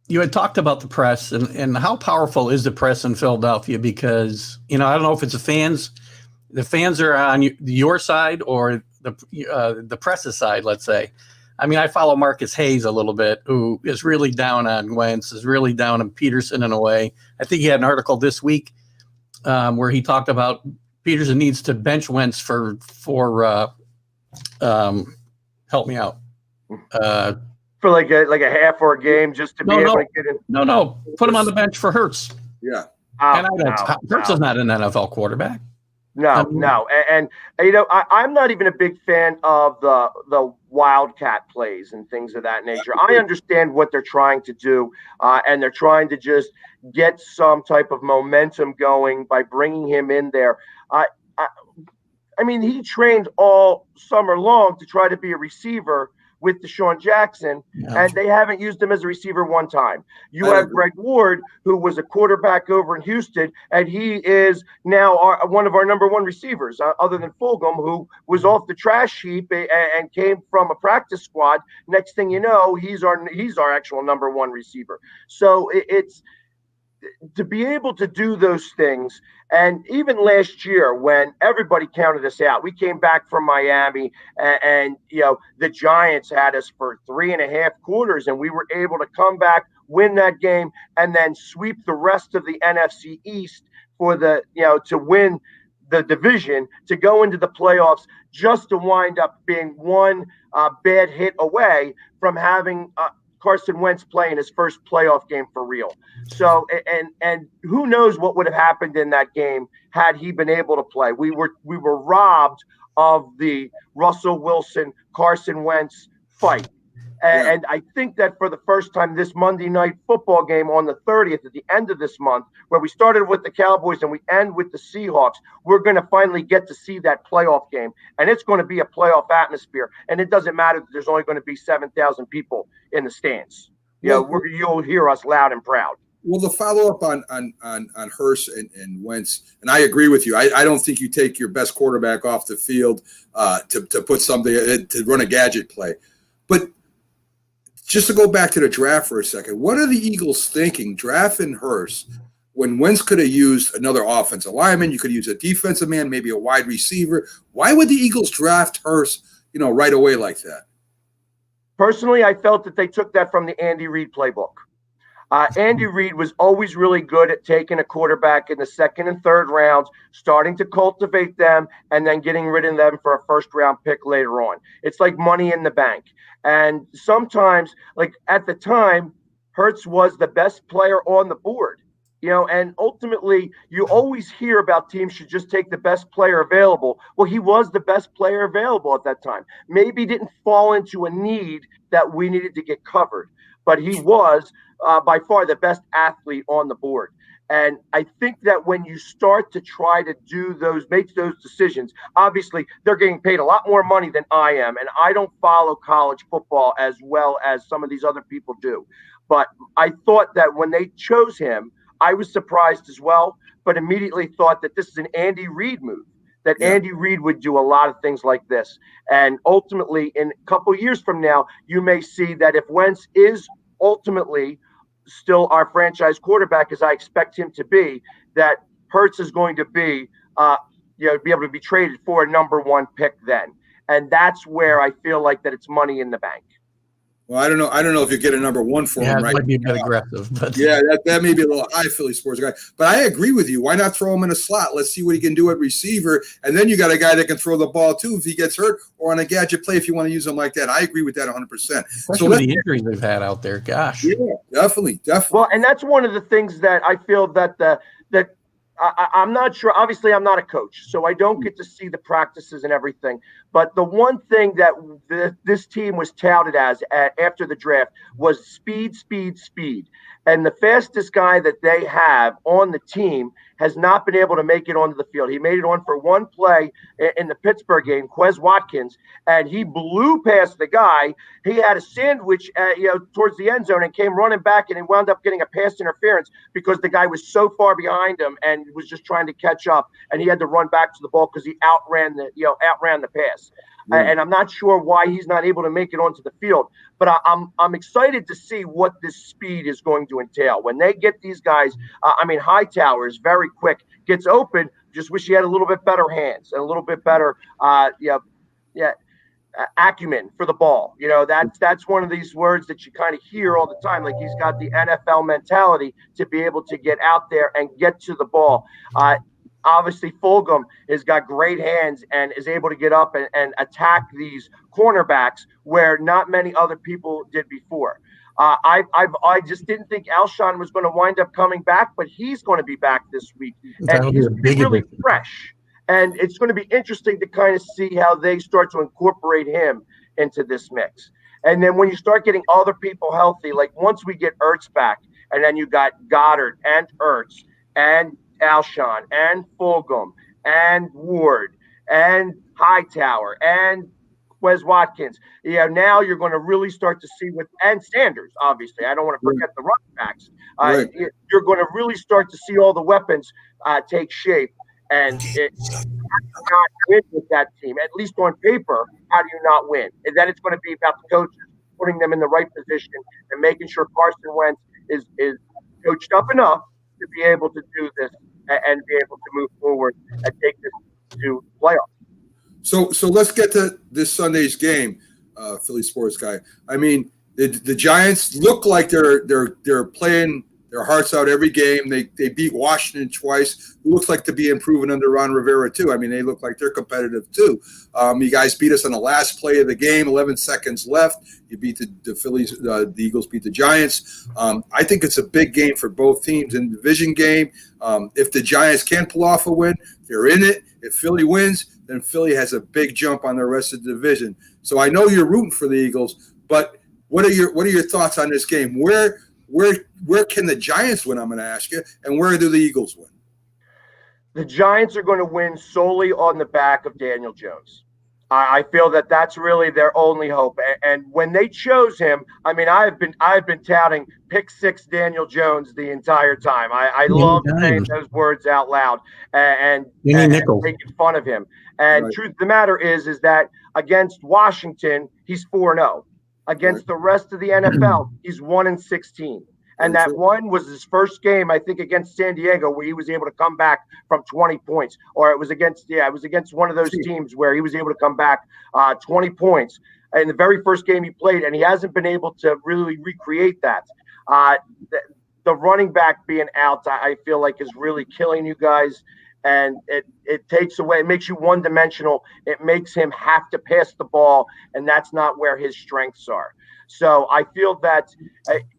You had talked about the press, and how powerful is the press in Philadelphia? Because, I don't know if it's the fans are on your side or the press's side, let's say. I follow Marcus Hayes a little bit, who is really down on Wentz, is really down on Peterson in a way. I think he had an article this week where he talked about Peterson needs to bench Wentz for help me out. for like a half or a game just to be able to get in. No. Put him on the bench for Hurts. Yeah. Hurts is not an NFL quarterback. No. And you know, I'm not even a big fan of the wildcat plays and things of that nature. I understand what they're trying to do, and they're trying to just get some type of momentum going by bringing him in there. I mean, he trained all summer long to try to be a receiver with Deshaun Jackson, and they haven't used him as a receiver one time. You have Greg Ward, who was a quarterback over in Houston, and he is now one of our number one receivers, other than Fulgham, who was off the trash heap and came from a practice squad. Next thing you know, he's our actual number one receiver. So it's to be able to do those things. And even last year, when everybody counted us out, we came back from Miami and you know, the Giants had us for 3.5 quarters, and we were able to come back, win that game, and then sweep the rest of the NFC East for to win the division, to go into the playoffs, just to wind up being one bad hit away from having Carson Wentz playing his first playoff game for real. So, and who knows what would have happened in that game had he been able to play. We were robbed of the Russell Wilson, Carson Wentz fight. And I think that for the first time, this Monday night football game on the 30th, at the end of this month, where we started with the Cowboys and we end with the Seahawks, we're going to finally get to see that playoff game. And it's going to be a playoff atmosphere. And it doesn't matter that there's only going to be 7,000 people in the stands. You'll hear us loud and proud. Well, the follow-up on Hurst and Wentz, and I agree with you. I don't think you take your best quarterback off the field to put something to run a gadget play. But just to go back to the draft for a second, what are the Eagles thinking drafting Hurst when Wentz could have used another offensive lineman? You could use a defensive man, maybe a wide receiver. Why would the Eagles draft Hurst, right away like that? Personally, I felt that they took that from the Andy Reid playbook. Andy Reid was always really good at taking a quarterback in the second and third rounds, starting to cultivate them, and then getting rid of them for a first-round pick later on. It's like money in the bank. And sometimes, like at the time, Hurts was the best player on the board. And ultimately, you always hear about teams should just take the best player available. Well, he was the best player available at that time. Maybe didn't fall into a need that we needed to get covered, but he was by far the best athlete on the board. And I think that when you start to try to make those decisions, obviously they're getting paid a lot more money than I am. And I don't follow college football as well as some of these other people do. But I thought that when they chose him, I was surprised as well, but immediately thought that this is an Andy Reid move, that Andy Reid would do a lot of things like this. And ultimately, in a couple of years from now, you may see that if Wentz is ultimately still our franchise quarterback, as I expect him to be, that Hurts is going to be, be able to be traded for a number one pick then. And that's where I feel like that it's money in the bank. Well, I don't know if you get a number one for him, right? It might be a bit aggressive, but that may be a little high, Philly sports guy. But I agree with you. Why not throw him in a slot? Let's see what he can do at receiver, and then you got a guy that can throw the ball too if he gets hurt, or on a gadget play if you want to use him like that. I agree with that 100%. Especially with the injuries they've had out there. Gosh, yeah, definitely. Well, and that's one of the things that I feel that I'm not sure. Obviously, I'm not a coach, so I don't get to see the practices and everything. But the one thing that this team was touted as after the draft was speed, speed, speed. And the fastest guy that they have on the team has not been able to make it onto the field. He made it on for one play in the Pittsburgh game, Quez Watkins, and he blew past the guy. He had a sandwich, towards the end zone and came running back, and he wound up getting a pass interference because the guy was so far behind him and was just trying to catch up, and he had to run back to the ball because he outran the pass. And I'm not sure why he's not able to make it onto the field, but I'm excited to see what this speed is going to entail when they get these guys. Hightower is very quick, gets open. Just wish he had a little bit better hands and a little bit better, acumen for the ball. That's one of these words that you kind of hear all the time. Like, he's got the NFL mentality to be able to get out there and get to the ball. obviously Fulgham has got great hands and is able to get up and attack these cornerbacks where not many other people did before. I just didn't think Alshon was going to wind up coming back, but he's going to be back this week, and he's really fresh. And it's going to be interesting to kind of see how they start to incorporate him into this mix. And then when you start getting other people healthy, like once we get Ertz back, and then you got Goddard and Ertz and Alshon and Fulgham and Ward and Hightower and Wes Watkins. Now you're going to really start to see and Sanders, obviously. I don't want to forget the running backs. Right. You're going to really start to see all the weapons take shape. And it's not win with that team, at least on paper. How do you not win? And then it's going to be about the coaches putting them in the right position and making sure Carson Wentz is coached up enough to be able to do this and be able to move forward and take this to playoffs. So let's get to this Sunday's game, Philly sports guy. I mean, the Giants look like they're playing their hearts out every game. They beat Washington twice. It looks like to be improving under Ron Rivera too. I mean, they look like they're competitive too. You guys beat us on the last play of the game, 11 seconds left. You beat the Phillies. The Eagles beat the Giants. I think it's a big game for both teams in the division game. If the Giants can pull off a win, they're in it. If Philly wins, then Philly has a big jump on the rest of the division. So I know you're rooting for the Eagles, but what are your thoughts on this game? Where can the Giants win, I'm going to ask you, and where do the Eagles win? The Giants are going to win solely on the back of Daniel Jones. I feel that that's really their only hope. And when they chose him, I mean, I've been touting pick six Daniel Jones the entire time. I love saying those words out loud and making fun of him. And truth of the matter is that against Washington, he's 4-0. Against the rest of the NFL, he's 1-16. And that one was his first game, I think, against San Diego, where he was able to come back from 20 points. Or it was against one of those teams where he was able to come back 20 points in the very first game he played, and he hasn't been able to really recreate that. The running back being out, I feel like, is really killing you guys. And it takes away, it makes you one-dimensional. It makes him have to pass the ball, and that's not where his strengths are. So I feel that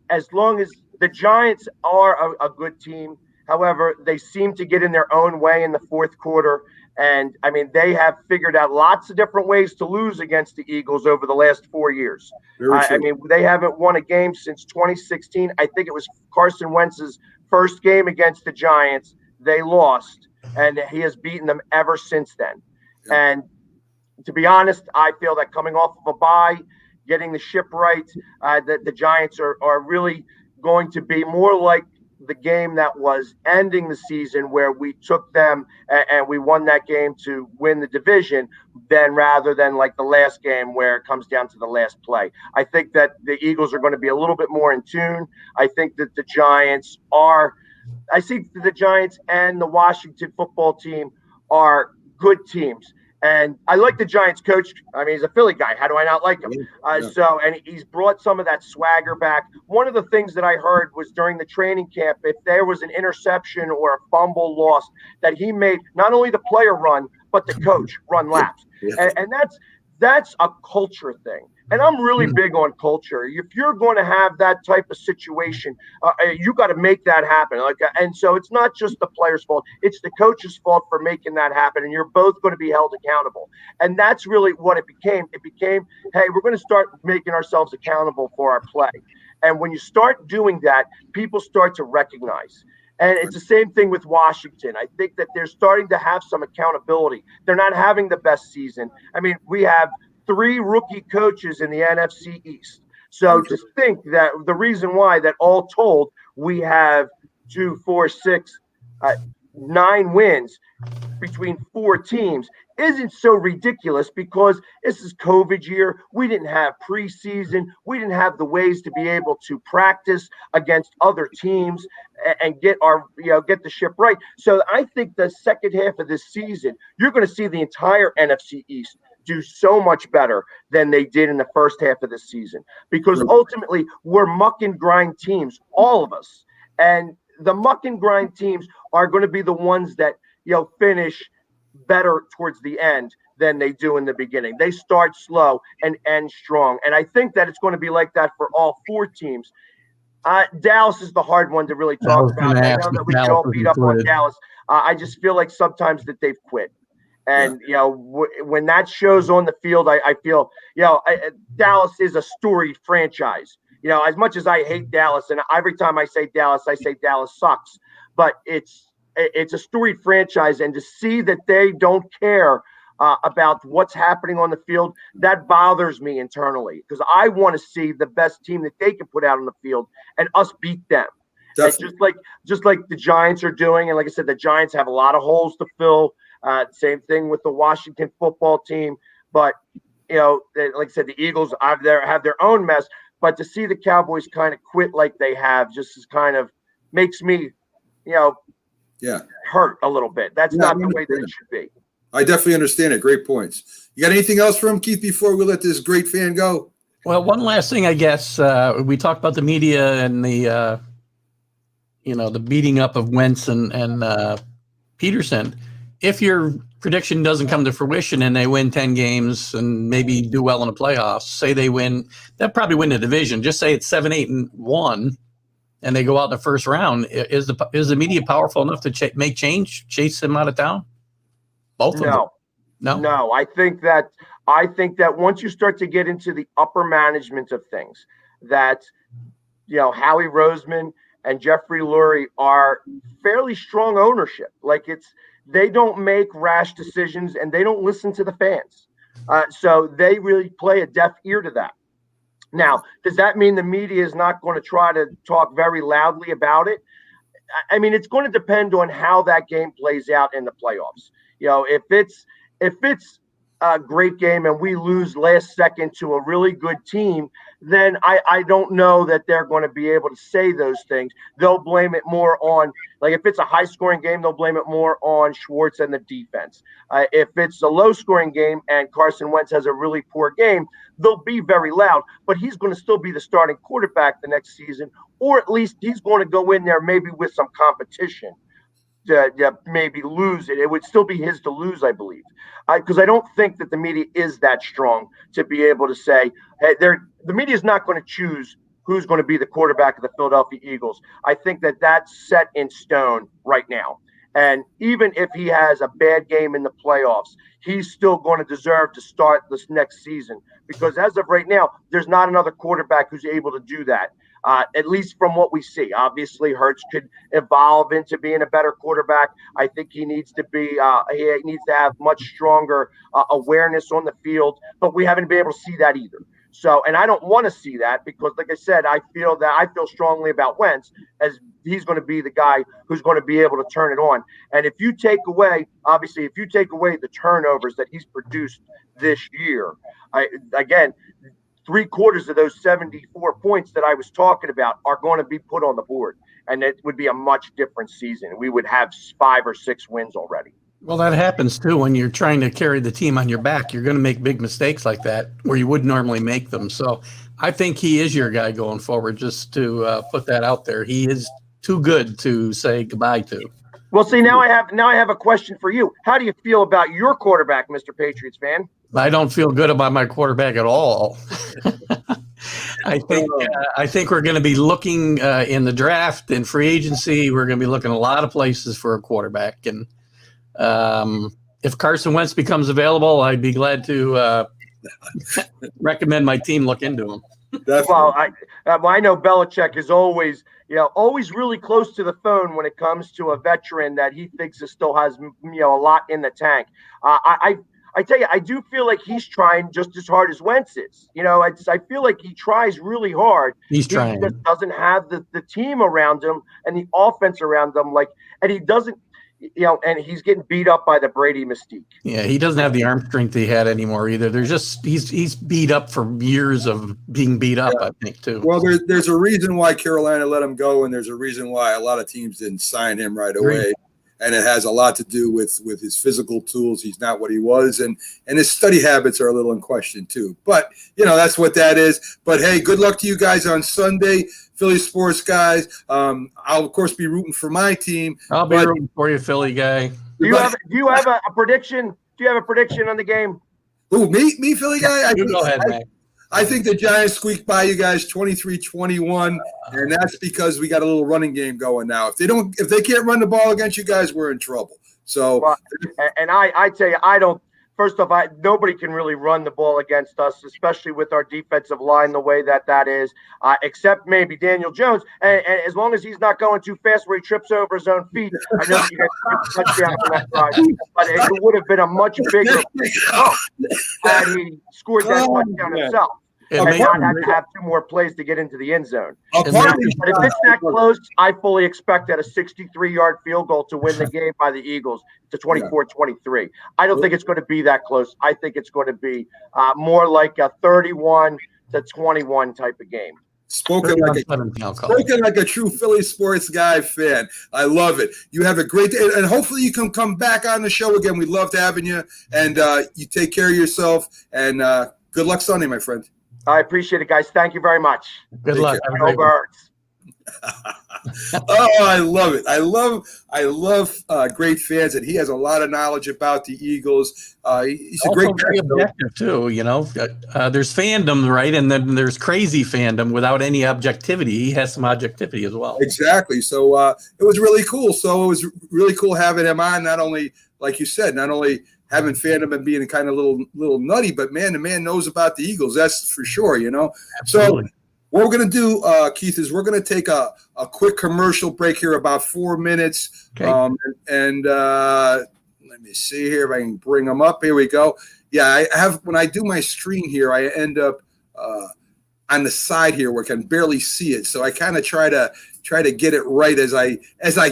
as long as the Giants are a good team, however, they seem to get in their own way in the fourth quarter. And, I mean, they have figured out lots of different ways to lose against the Eagles over the last 4 years. I mean, they haven't won a game since 2016. I think it was Carson Wentz's first game against the Giants. They lost. And he has beaten them ever since then. Yeah. And to be honest, I feel that coming off of a bye, getting the ship right, that the Giants are really going to be more like the game that was ending the season, where we took them and we won that game to win the division, rather than like the last game where it comes down to the last play. I think that the Eagles are going to be a little bit more in tune. I think that the Giants I see the Giants and the Washington football team are good teams. And I like the Giants coach. I mean, he's a Philly guy. How do I not like him? And he's brought some of that swagger back. One of the things that I heard was during the training camp, if there was an interception or a fumble lost, that he made not only the player run, but the coach run laps. And that's a culture thing. And I'm really big on culture. If you're going to have that type of situation, you got to make that happen. And so it's not just the player's fault; it's the coach's fault for making that happen. And you're both going to be held accountable. And that's really what it became. It became, hey, we're going to start making ourselves accountable for our play. And when you start doing that, people start to recognize. And it's the same thing with Washington. I think that they're starting to have some accountability. They're not having the best season. I mean, we have 3 rookie coaches in the NFC East. So to think that the reason why that all told we have 2, 4, 6, 9 wins between 4 teams isn't so ridiculous, because this is COVID year. We didn't have preseason. We didn't have the ways to be able to practice against other teams and get the ship right. So I think the second half of this season, you're going to see the entire NFC East do so much better than they did in the first half of the season, because ultimately we're muck and grind teams, all of us. And the muck and grind teams are going to be the ones that finish better towards the end than they do in the beginning. They start slow and end strong. And I think that it's going to be like that for all four teams. Dallas is the hard one to really talk about. I know that we all beat up on Dallas. I just feel like sometimes that they've quit. And, when that shows on the field, I feel, Dallas is a storied franchise. As much as I hate Dallas, and every time I say Dallas sucks. But it's a storied franchise. And to see that they don't care about what's happening on the field, that bothers me internally, because I want to see the best team that they can put out on the field and us beat them. Just like the Giants are doing. And like I said, the Giants have a lot of holes to fill. Same thing with the Washington football team. But, like I said, the Eagles have their own mess. But to see the Cowboys kind of quit like they have just kind of makes me, hurt a little bit. That's not the way that it should be. I definitely understand it. Great points. You got anything else for him, Keith, before we let this great fan go? Well, one last thing, I guess. We talked about the media and the, the beating up of Wentz and Peterson. If your prediction doesn't come to fruition and they win 10 games and maybe do well in the playoffs, say they win, they'll probably win the division. Just say it's 7-8-1, and they go out in the first round. Is the media powerful enough to chase them out of town? Both of them. No. I think that once you start to get into the upper management of things, that Howie Roseman and Jeffrey Lurie are fairly strong ownership. Like they don't make rash decisions and they don't listen to the fans. So they really play a deaf ear to that. Now, does that mean the media is not going to try to talk very loudly about it? I mean, it's going to depend on how that game plays out in the playoffs. If it's a great game and we lose last second to a really good team, then I don't know that they're going to be able to say those things. They'll blame it more on, like, if it's a high scoring game, they'll blame it more on Schwartz and the defense. If it's a low scoring game and Carson Wentz has a really poor game, they'll be very loud, but he's going to still be the starting quarterback the next season, or at least he's going to go in there maybe with some competition. To maybe lose it. It would still be his to lose, I believe, because I don't think that the media is that strong to be able to say, hey, the media is not going to choose who's going to be the quarterback of the Philadelphia Eagles. I think that that's set in stone right now. And even if he has a bad game in the playoffs, he's still going to deserve to start this next season, because as of right now, there's not another quarterback who's able to do that. At least from what we see. Obviously, Hurts could evolve into being a better quarterback. I think he needs to have much stronger awareness on the field, but we haven't been able to see that either. So, and I don't want to see that, because, like I said, I feel strongly about Wentz, as he's going to be the guy who's going to be able to turn it on. And if you take away the turnovers that he's produced this year, again, 3/4 of those 74 points that I was talking about are going to be put on the board, and it would be a much different season. We would have 5 or 6 wins already. Well, that happens too when you're trying to carry the team on your back. You're going to make big mistakes like that where you wouldn't normally make them. So I think he is your guy going forward, just to put that out there. He is too good to say goodbye to. Well, see, now I have a question for you. How do you feel about your quarterback, Mr. Patriots fan? I don't feel good about my quarterback at all. I think we're going to be looking in the draft and free agency. We're going to be looking a lot of places for a quarterback. And if Carson Wentz becomes available, I'd be glad to recommend my team look into him. Well, I know Belichick is always really close to the phone when it comes to a veteran that he thinks still has, a lot in the tank. I tell you, I do feel like he's trying just as hard as Wentz is. I feel like he tries really hard. He's trying. He just doesn't have the team around him and the offense around him. And he doesn't, and he's getting beat up by the Brady mystique. Yeah, he doesn't have the arm strength he had anymore either. He's beat up for years of being beat up, I think, too. Well, there's a reason why Carolina let him go, and there's a reason why a lot of teams didn't sign him right away. And it has a lot to do with his physical tools. He's not what he was. And his study habits are a little in question, too. But, that's what that is. But, hey, good luck to you guys on Sunday, Philly sports guys. I'll, of course, be rooting for my team. I'll be rooting for you, Philly guy. Do you have a prediction? Do you have a prediction on the game? Who, me, Philly guy? You go ahead, Mac. I think the Giants squeak by you guys 23-21, and that's because we got a little running game going now. If they can't run the ball against you guys, we're in trouble. So, well, and I tell you, first off, nobody can really run the ball against us, especially with our defensive line the way that is, except maybe Daniel Jones. And as long as he's not going too fast where he trips over his own feet, I know you guys took a touchdown on that drive. But it would have been a much bigger had he scored that touchdown himself. And not have to have 2 more plays to get into the end zone. But if it's that close, I fully expect that a 63-yard field goal to win the game by the Eagles to 24-23. I don't think it's going to be that close. I think it's going to be more like a 31-21 type of game. Spoken like a true Philly sports guy fan. I love it. You have a great day, and hopefully you can come back on the show again. We'd love having you, and you take care of yourself, and good luck Sunday, my friend. I appreciate it, guys. Thank you very much. Good luck. Go Birds. Oh, I love it. I love great fans, and he has a lot of knowledge about the Eagles. He's a great guy objective too. There's fandom, right, and then there's crazy fandom without any objectivity. He has some objectivity as well. Exactly. So it was really cool. So it was really cool having him on. Not only, like you said, having fandom and being kind of little nutty, but man, the man knows about the Eagles. That's for sure. Absolutely. So what we're going to do, Keith, is we're going to take a quick commercial break here, about 4 minutes. Okay. And let me see here if I can bring them up. Here we go. Yeah, I have, when I do my screen here, I end up on the side here where I can barely see it. So I kind of try to get it right as I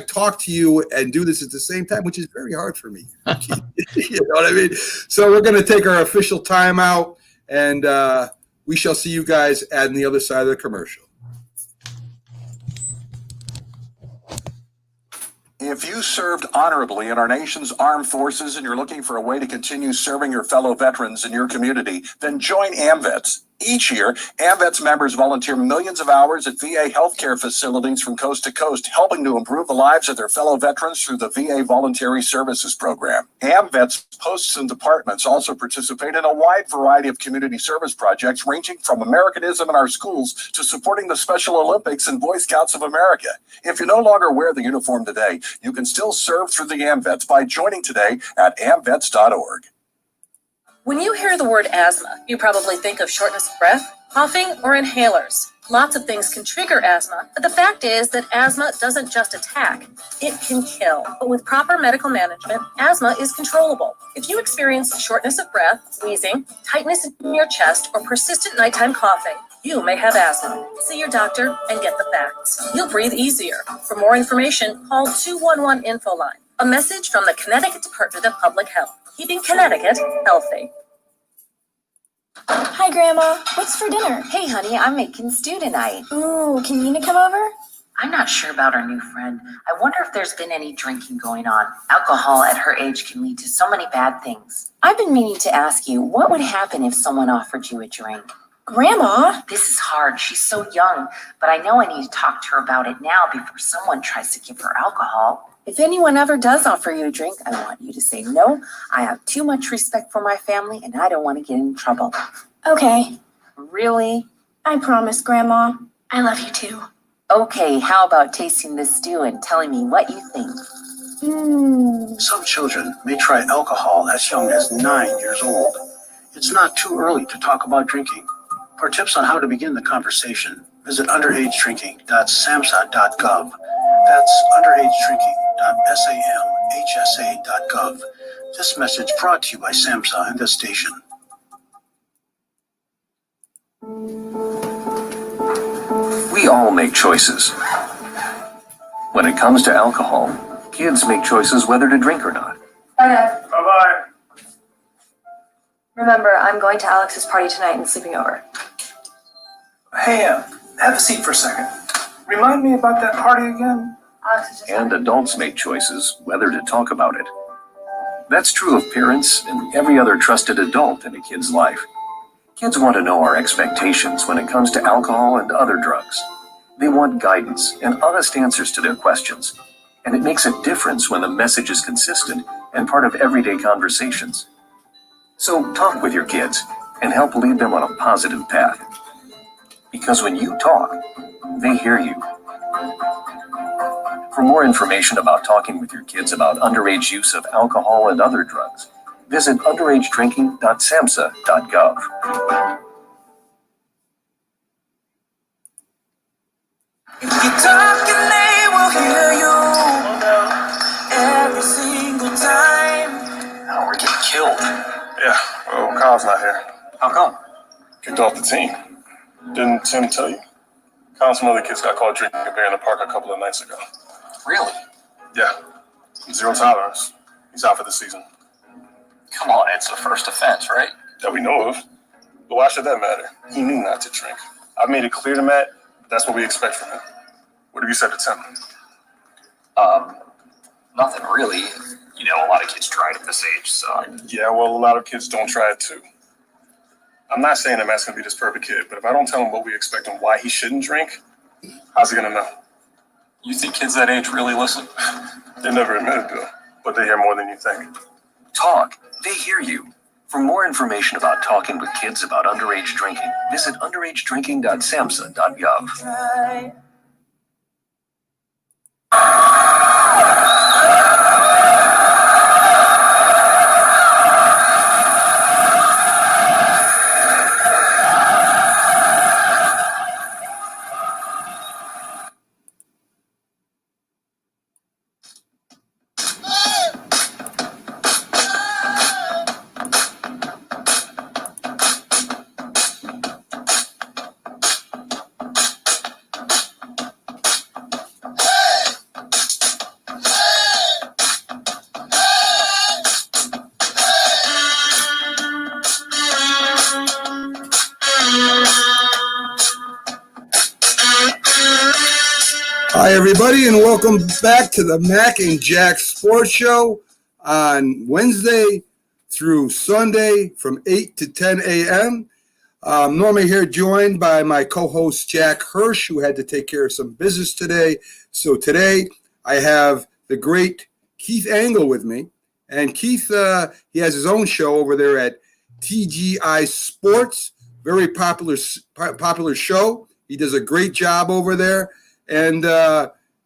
talk to you and do this at the same time, which is very hard for me. You know what I mean? So we're going to take our official timeout, and we shall see you guys on the other side of the commercial. If you served honorably in our nation's armed forces and you're looking for a way to continue serving your fellow veterans in your community, then join AMVETS. Each year, AMVETS members volunteer millions of hours at VA healthcare facilities from coast to coast, helping to improve the lives of their fellow veterans through the VA Voluntary Services Program. AMVETS posts and departments also participate in a wide variety of community service projects, ranging from Americanism in our schools to supporting the Special Olympics and Boy Scouts of America. If you no longer wear the uniform today, you can still serve through the AMVETS by joining today at amvets.org. When you hear the word asthma, you probably think of shortness of breath, coughing, or inhalers. Lots of things can trigger asthma, but the fact is that asthma doesn't just attack, it can kill. But with proper medical management, asthma is controllable. If you experience shortness of breath, wheezing, tightness in your chest, or persistent nighttime coughing, you may have asthma. See your doctor and get the facts. You'll breathe easier. For more information, call 211 Info Line. A message from the Connecticut Department of Public Health, keeping Connecticut healthy. Hi, Grandma. What's for dinner? Hey, honey, I'm making stew tonight. Ooh, can Nina come over? I'm not sure about our new friend. I wonder if there's been any drinking going on. Alcohol at her age can lead to so many bad things. I've been meaning to ask you, what would happen if someone offered you a drink? Grandma? This is hard. She's so young, but I know I need to talk to her about it now before someone tries to give her alcohol. If anyone ever does offer you a drink, I want you to say no. I have too much respect for my family, and I don't want to get in trouble. Okay. Really? I promise, Grandma. I love you too. Okay, how about tasting this stew and telling me what you think? Some children may try alcohol as young as 9 years old. It's not too early to talk about drinking. For tips on how to begin the conversation, visit underagedrinking.samhsa.gov. That's underagedrinking.samhsa.gov. This message brought to you by SAMHSA and this station. We all make choices. When it comes to alcohol, kids make choices whether to drink or not. Bye, Dad. Bye-bye. Remember, I'm going to Alex's party tonight and sleeping over. Hey, have a seat for a second. Remind me about that party again. Alex is just And adults make choices whether to talk about it. That's true of parents and every other trusted adult in a kid's life. Kids want to know our expectations when it comes to alcohol and other drugs. They want guidance and honest answers to their questions. And it makes a difference when the message is consistent and part of everyday conversations. So talk with your kids and help lead them on a positive path. Because when you talk, they hear you. For more information about talking with your kids about underage use of alcohol and other drugs, visit underagedrinking.samhsa.gov. If you talk and they will hear you every single time. Now we're getting killed. Yeah, well, Kyle's not here. How come? Kicked off the team. Didn't Tim tell you? Kyle and some other kids got caught drinking a beer in the park a couple of nights ago. Really? Yeah, 0 tolerance. He's out for the season. Come on, it's a first offense, right? That we know of. But why should that matter? He knew not to drink. I've made it clear to Matt that's what we expect from him. What have you said to Tim? Nothing really. You know, a lot of kids try it at this age, so. Yeah, well, a lot of kids don't try it too. I'm not saying that Matt's going to be this perfect kid, but if I don't tell him what we expect and why he shouldn't drink, how's he going to know? You think kids that age really listen? They never admit it, though, but they hear more than you think. Talk. They hear you. For more information about talking with kids about underage drinking, visit underagedrinking.samhsa.gov. Hi, everybody, and welcome back to the Mac and Jack Sports Show on Wednesday through Sunday from 8 to 10 a.m. I'm normally here joined by my co-host Jack Hirsch, who had to take care of some business today. So today I have the great Keith Engle with me. And Keith, he has his own show over there at TGI Sports, very popular show. He does a great job over there. And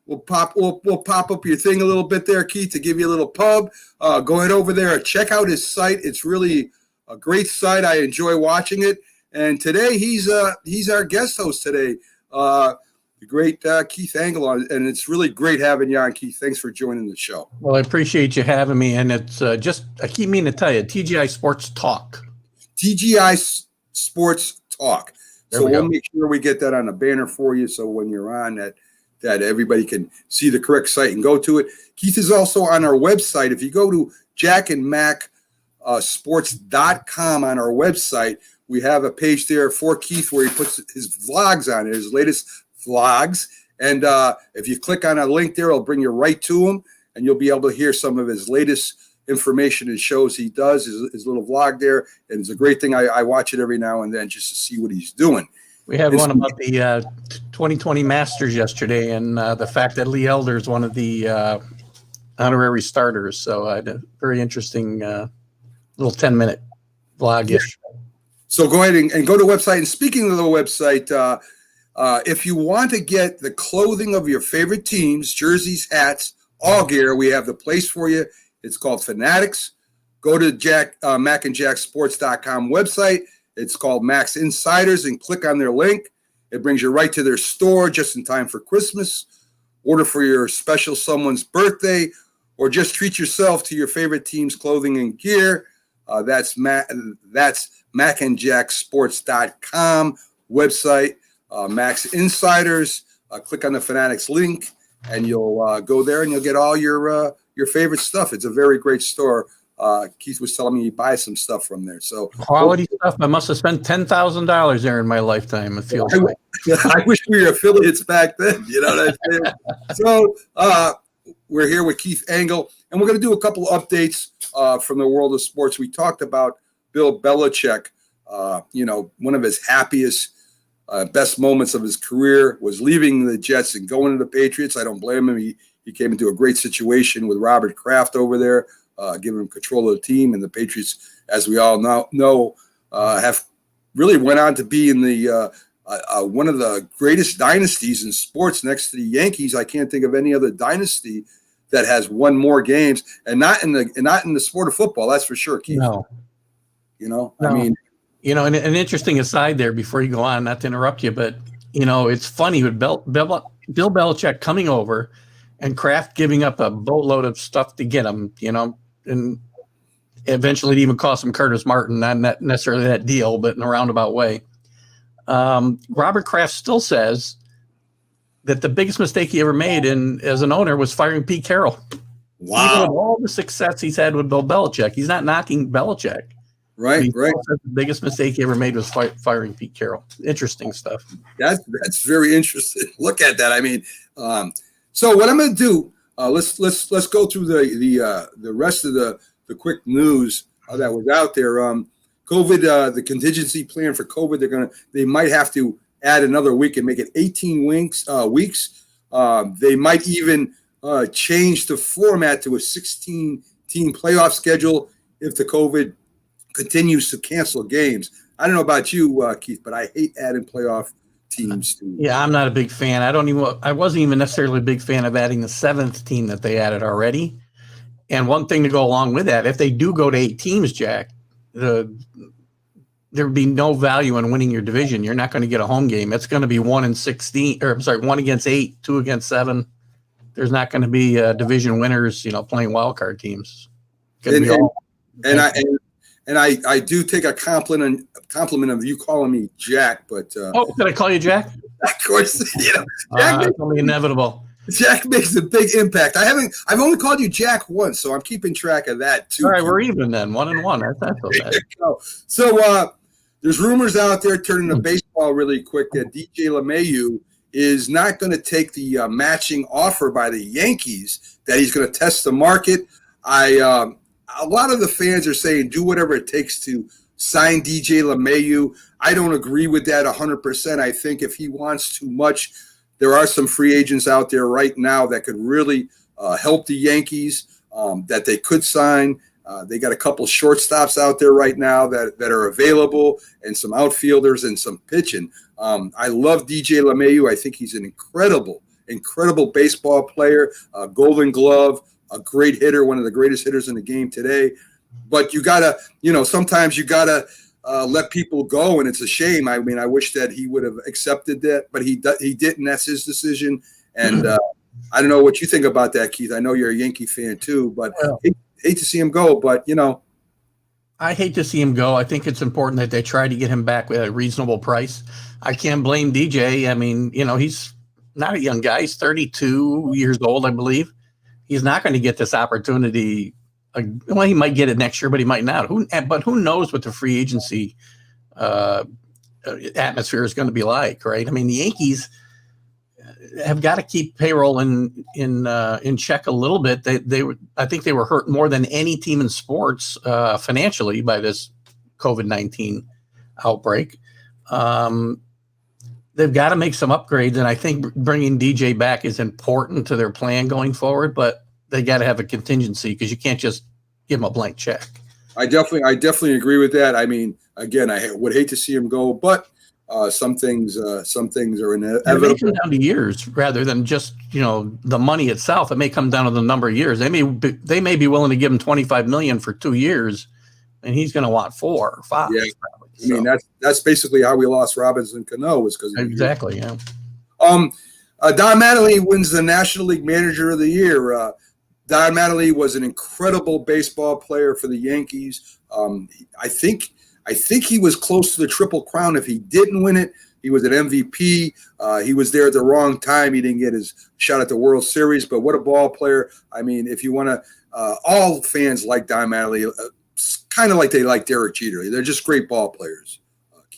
we'll pop up your thing a little bit there, Keith, to give you a little pub. Go ahead over there and check out his site. It's really a great site. I enjoy watching it. And today he's our guest host today, the great Keith Engle, and it's really great having you on, Keith. Thanks for joining the show. Well, I appreciate you having me, and it's just I keep meaning to tell you, TGI Sports Talk. TGI Sports Talk. There So we we'll go. make sure we get that on a banner for you, so when you're on that everybody can see the correct site and go to it. Keith is also on our website. If you go to jackandmacsports.com on our website, we have a page there for Keith where he puts his vlogs on it, his latest vlogs. And if you click on a link there, it'll bring you right to him, and you'll be able to hear some of his latest information and shows he does, his little vlog there. And it's a great thing. I watch it every now and then just to see what he's doing. We had one about the 2020 Masters yesterday, and the fact that Lee Elder is one of the honorary starters. So I had a very interesting little 10-minute vlog yesterday. So go ahead and go to the website. And speaking of the website, if you want to get the clothing of your favorite teams, jerseys, hats, all gear, we have the place for you. It's called Fanatics. Go to macandjacksports.com website. It's called Max Insiders, and click on their link. It brings you right to their store just in time for Christmas. Order for your special someone's birthday, or just treat yourself to your favorite team's clothing and gear. That's macandjacksports.com website, Max Insiders. Click on the Fanatics link, and you'll go there and you'll get all your favorite stuff. It's a very great store. Keith was telling me he buys some stuff from there. So Quality stuff. I must have spent $10,000 there in my lifetime. It feels like. I wish we were affiliates back then. You know what I'm saying? So we're here with Keith Engle, and we're going to do a couple of updates from the world of sports. We talked about Bill Belichick. One of his happiest, best moments of his career was leaving the Jets and going to the Patriots. I don't blame him. He He came into a great situation with Robert Kraft over there, giving him control of the team. And the Patriots, as we all know have really went on to be in the one of the greatest dynasties in sports next to the Yankees. I can't think of any other dynasty that has won more games, and not in the sport of football. That's for sure, Keith. No. I mean, and an interesting aside there before you go on, not to interrupt you, but it's funny with Bill Belichick coming over and Kraft giving up a boatload of stuff to get him, and eventually it even cost him Curtis Martin, not necessarily that deal, but in a roundabout way. Robert Kraft still says that the biggest mistake he ever made as an owner was firing Pete Carroll. Wow. Even with all the success he's had with Bill Belichick, he's not knocking Belichick. Right. The biggest mistake he ever made was firing Pete Carroll. Interesting stuff. That's very interesting. Look at that. I mean, so what I'm going to do, let's go through the rest of the quick news that was out there. COVID, the contingency plan for COVID, they might have to add another week and make it 18 weeks. They might even change the format to a 16-team playoff schedule if the COVID continues to cancel games. I don't know about you, Keith, but I hate adding playoff teams. Yeah, I'm not a big fan. I wasn't even necessarily a big fan of adding the 7th team that they added already. And one thing to go along with that, if they do go to 8 teams, Jack, there would be no value in winning your division. You're not going to get a home game. It's going to be 1 against 8, 2 against 7. There's not going to be division winners, playing wild card teams. And I do take a compliment of you calling me Jack, but did I call you Jack? Of course, Jack it's only inevitable. Jack makes a big impact. I've only called you Jack once, so I'm keeping track of that too. All right, we're even then, 1-1. That's so bad. So there's rumors out there turning to baseball really quick that DJ LeMahieu is not going to take the matching offer by the Yankees, that he's going to test the market. A lot of the fans are saying do whatever it takes to sign DJ LeMahieu. I don't agree with that 100%. I think if he wants too much, there are some free agents out there right now that could really help the Yankees, that they could sign. They got a couple shortstops out there right now that are available, and some outfielders and some pitching. I love DJ LeMahieu. I think he's an incredible baseball player, Golden Glove, a great hitter, one of the greatest hitters in the game today. But you gotta, sometimes you gotta let people go, and it's a shame. I mean, I wish that he would have accepted that, but he didn't. That's his decision. And I don't know what you think about that, Keith. I know you're a Yankee fan too, but hate to see him go. But I hate to see him go. I think it's important that they try to get him back with a reasonable price. I can't blame DJ. I mean, he's not a young guy. He's 32 years old, I believe. He's not going to get this opportunity. Well, he might get it next year, but he might not. But who knows what the free agency atmosphere is going to be like, right? I mean, the Yankees have got to keep payroll in check a little bit. I think they were hurt more than any team in sports financially by this COVID-19 outbreak. They've got to make some upgrades, and I think bringing DJ back is important to their plan going forward, but they got to have a contingency because you can't just give him a blank check. I definitely agree with that. I mean, again, I would hate to see him go, but some things are inevitable. It may come down to years rather than just the money itself. It may come down to the number of years. They may be willing to give him $25 million for 2 years, and he's going to want 4 or 5. Yeah. I mean, that's basically how we lost Robinson Cano, was because exactly. Yeah. Don Mattingly wins the National League Manager of the Year. Don Mattingly was an incredible baseball player for the Yankees. I think he was close to the Triple Crown. If he didn't win it, he was an MVP. He was there at the wrong time. He didn't get his shot at the World Series. But what a ball player! I mean, if you want to, all fans like Don Mattingly. Kind of like they like Derek Jeter. They're just great ball players.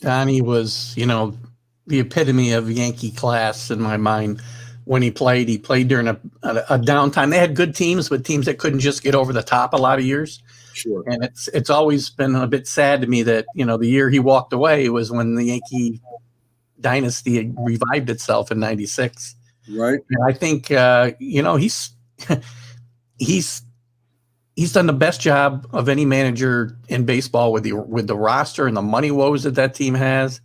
Donnie was, the epitome of Yankee class in my mind. When he played during a downtime. They had good teams, but teams that couldn't just get over the top a lot of years. Sure. And it's always been a bit sad to me that, the year he walked away was when the Yankee dynasty revived itself in '96. Right. And I think, he's done the best job of any manager in baseball with the roster and the money woes that team has.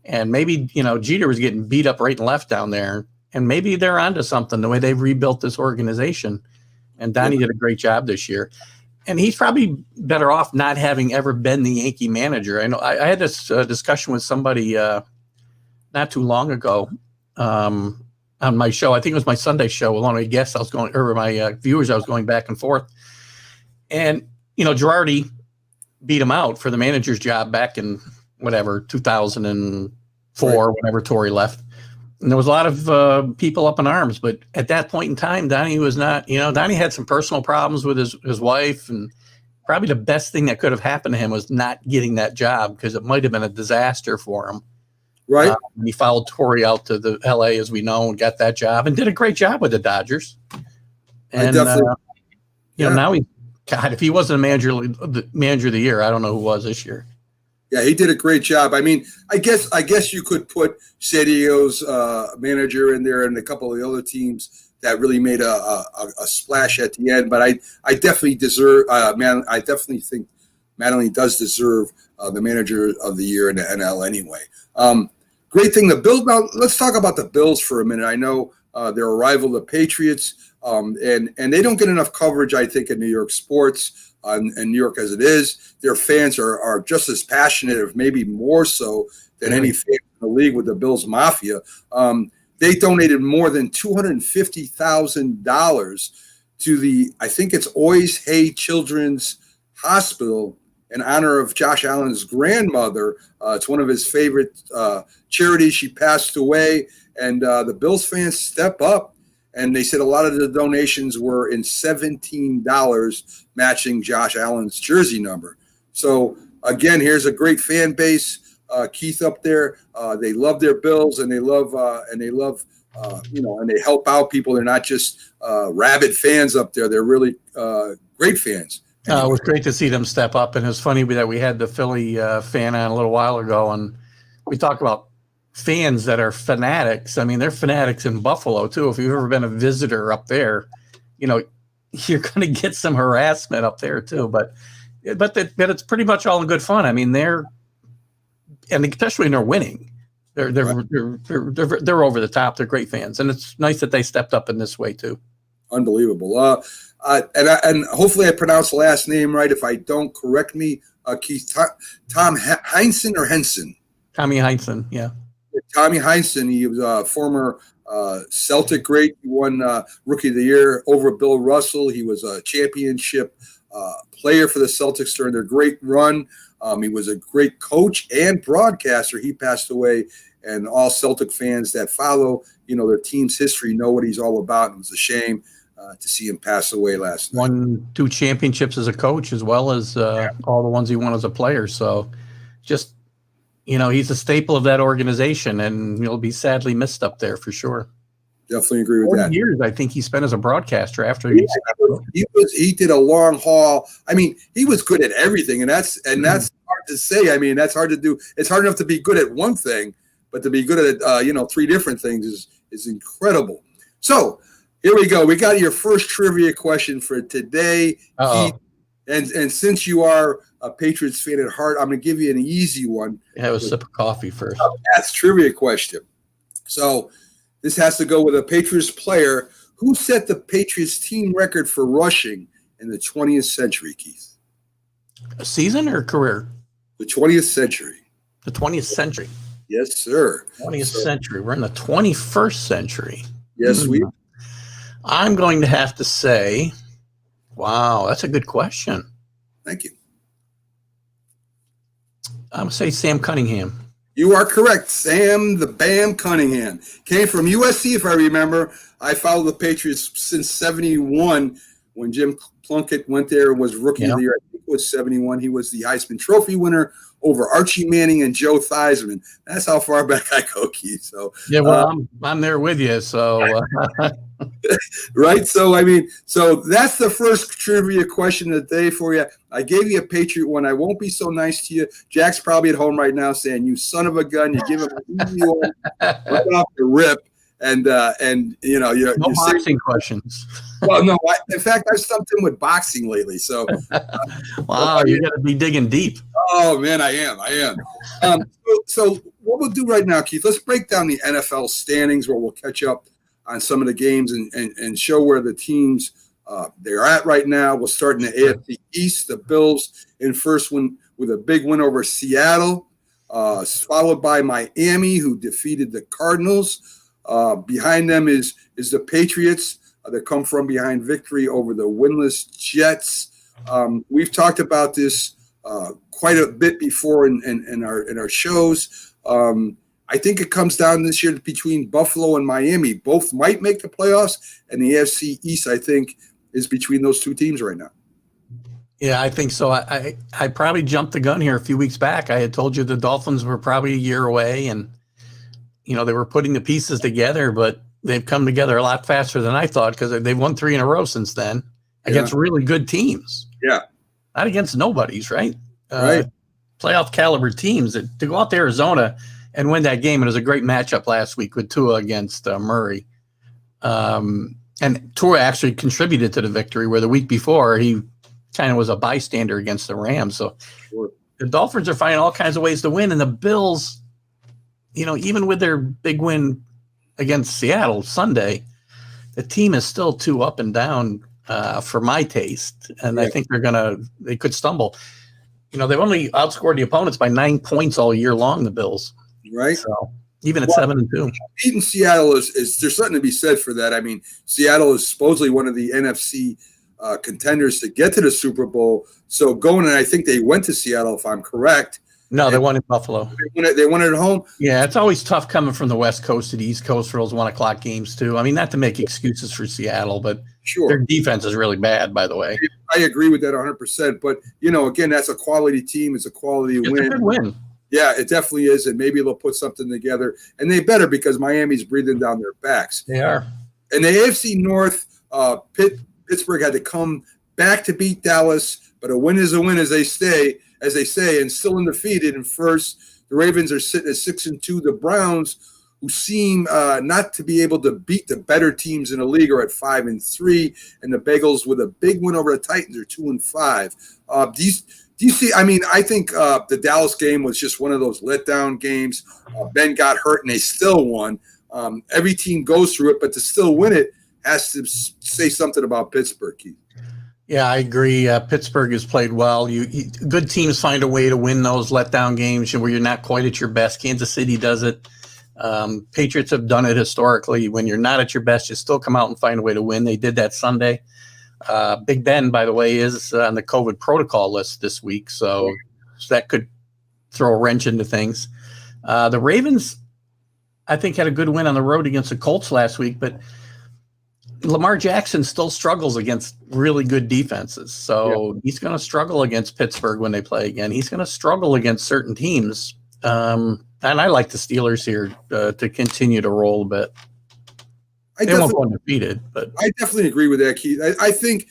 And maybe, Jeter was getting beat up right and left down there. And maybe they're onto something the way they've rebuilt this organization. And Donnie did a great job this year. And he's probably better off not having ever been the Yankee manager. I know I had this discussion with somebody not too long ago on my show. I think it was my Sunday show. Along with guests, my viewers, I was going back and forth. And, Girardi beat him out for the manager's job back in 2004, whenever Torrey left. And there was a lot of people up in arms, but at that point in time, Donnie was not, Donnie had some personal problems with his wife, and probably the best thing that could have happened to him was not getting that job, because it might have been a disaster for him. Right. And he followed Torrey out to the LA, as we know, and got that job and did a great job with the Dodgers. And, now God, if he wasn't a manager of the year, I don't know who was this year. Yeah, he did a great job. I mean, I guess you could put Sadio's manager in there and a couple of the other teams that really made a splash at the end. But I definitely I definitely think Mattingly does deserve the manager of the year in the NL anyway. Great thing. The Bills. Now let's talk about the Bills for a minute. I know they're a rival, the Patriots, and they don't get enough coverage, I think, in New York sports. In New York as it is, their fans are just as passionate, or maybe more so, than any fan in the league with the Bills Mafia. They donated more than $250,000 to I think it's Ois Hay Children's Hospital in honor of Josh Allen's grandmother. It's one of his favorite charities. She passed away, and the Bills fans step up. And they said a lot of the donations were in $17, matching Josh Allen's jersey number. So, again, here's a great fan base. Keith up there, they love their Bills, and they love, and they help out people. They're not just rabid fans up there. They're really great fans. It was great to see them step up. And it was funny that we had the Philly fan on a little while ago, and we talked about fans that are fanatics. I mean, they're fanatics in Buffalo too. If you've ever been a visitor up there, you're going to get some harassment up there too. But it's pretty much all in good fun. I mean, and especially when they're winning, they're over the top. They're great fans, and it's nice that they stepped up in this way too. Unbelievable. And hopefully I pronounced the last name right. If I don't, correct me, Keith. Tom Heinsohn or Henson? Tommy Heinsohn, yeah. Tommy Heinsohn, he was a former Celtic great. He won Rookie of the Year over Bill Russell. He was a championship player for the Celtics during their great run. He was a great coach and broadcaster. He passed away, and all Celtic fans that follow, their team's history know what he's all about. It was a shame to see him pass away last night. Won 2 championships as a coach, as well as all the ones he won as a player. So just – he's a staple of that organization, and he'll be sadly missed up there for sure. Definitely agree with that. Years, I think he spent as a broadcaster after he did a long haul. I mean, he was good at everything, and that's hard to say. I mean, that's hard to do. It's hard enough to be good at one thing, but to be good at 3 different things is incredible. So here we go. We got your first trivia question for today, Keith. And since you are a Patriots fan at heart, I'm going to give you an easy one. Have a sip of coffee first. That's trivia question. So this has to go with a Patriots player who set the Patriots team record for rushing in the 20th century, Keith. A season or a career? The 20th century. The 20th century. Yes, sir. 20th century. We're in the 21st century. Yes, we are. I'm going to have to say, wow, that's a good question. Thank you. I'm going to say Sam Cunningham. You are correct. Sam the Bam Cunningham came from USC, if I remember. I followed the Patriots since 71 when Jim Plunkett went there and was Rookie of the Year. I think it was 71. He was the Heisman Trophy winner over Archie Manning and Joe Theismann. That's how far back I go, Keith. So yeah, well, I'm there with you. So right. So I mean, so that's the first trivia question of the day for you. I gave you a Patriot one. I won't be so nice to you. Jack's probably at home right now saying, "You son of a gun!" You give him an easy one right off the rip. and you're No boxing saying, questions. well, no, in fact, I've stumped him with boxing lately. So, wow, you got to be digging deep. Oh man, I am. So what we'll do right now, Keith, let's break down the NFL standings, where we'll catch up on some of the games and show where the teams they're at right now. We'll start in the AFC East. The Bills in first one with a big win over Seattle, followed by Miami, who defeated the Cardinals. Behind them is the Patriots. That come from behind victory over the winless Jets. We've talked about this quite a bit before in our shows. I think it comes down this year between Buffalo and Miami. Both might make the playoffs, and the AFC East, I think, is between those two teams right now. Yeah, I think so. I probably jumped the gun here a few weeks back. I had told you the Dolphins were probably a year away, and they were putting the pieces together, but they've come together a lot faster than I thought, because they've won 3 in a row since then against really good teams. Yeah. Not against nobodies, right? Right. Playoff caliber teams. To go out to Arizona and win that game, and it was a great matchup last week with Tua against Murray. And Tua actually contributed to the victory, where the week before he kind of was a bystander against the Rams. So the Dolphins are finding all kinds of ways to win, and the Bills, even with their big win against Seattle Sunday, the team is still too up and down for my taste, and I think they could stumble. They've only outscored the opponents by 9 points all year long, the Bills. Right. So even at 7-2, beating Seattle is there's something to be said for that. I mean, Seattle is supposedly one of the NFC contenders to get to the Super Bowl. So going, and I think they went to Seattle, if I'm correct. No, they won in Buffalo. They won it at home. Yeah, it's always tough coming from the West Coast to the East Coast for those 1:00 games too. I mean, not to make excuses for Seattle, but their defense is really bad, by the way. I agree with that 100%. But again, that's a quality team. It's a quality win. It's a good win. Yeah, it definitely is, and maybe they'll put something together, and they better, because Miami's breathing down their backs. They are. In the AFC North, Pittsburgh had to come back to beat Dallas, but a win is a win, as they say, and still undefeated in first. The Ravens are sitting at 6-2. The Browns, who seem not to be able to beat the better teams in the league, are at 5-3, and the Bengals, with a big win over the Titans, are 2-5. Do you see? I mean, I think the Dallas game was just one of those letdown games. Ben got hurt, and they still won. Every team goes through it, but to still win it has to say something about Pittsburgh, Keith. Yeah, I agree. Pittsburgh has played well. Good teams find a way to win those letdown games where you're not quite at your best. Kansas City does it. Patriots have done it historically. When you're not at your best, you still come out and find a way to win. They did that Sunday. Big Ben, by the way, is on the COVID protocol list this week, so that could throw a wrench into things. The Ravens, I think, had a good win on the road against the Colts last week, but Lamar Jackson still struggles against really good defenses. So he's going to struggle against Pittsburgh when they play again. He's going to struggle against certain teams. And I like the Steelers here to continue to roll a bit. They won't go undefeated, but I definitely agree with that, Keith. I think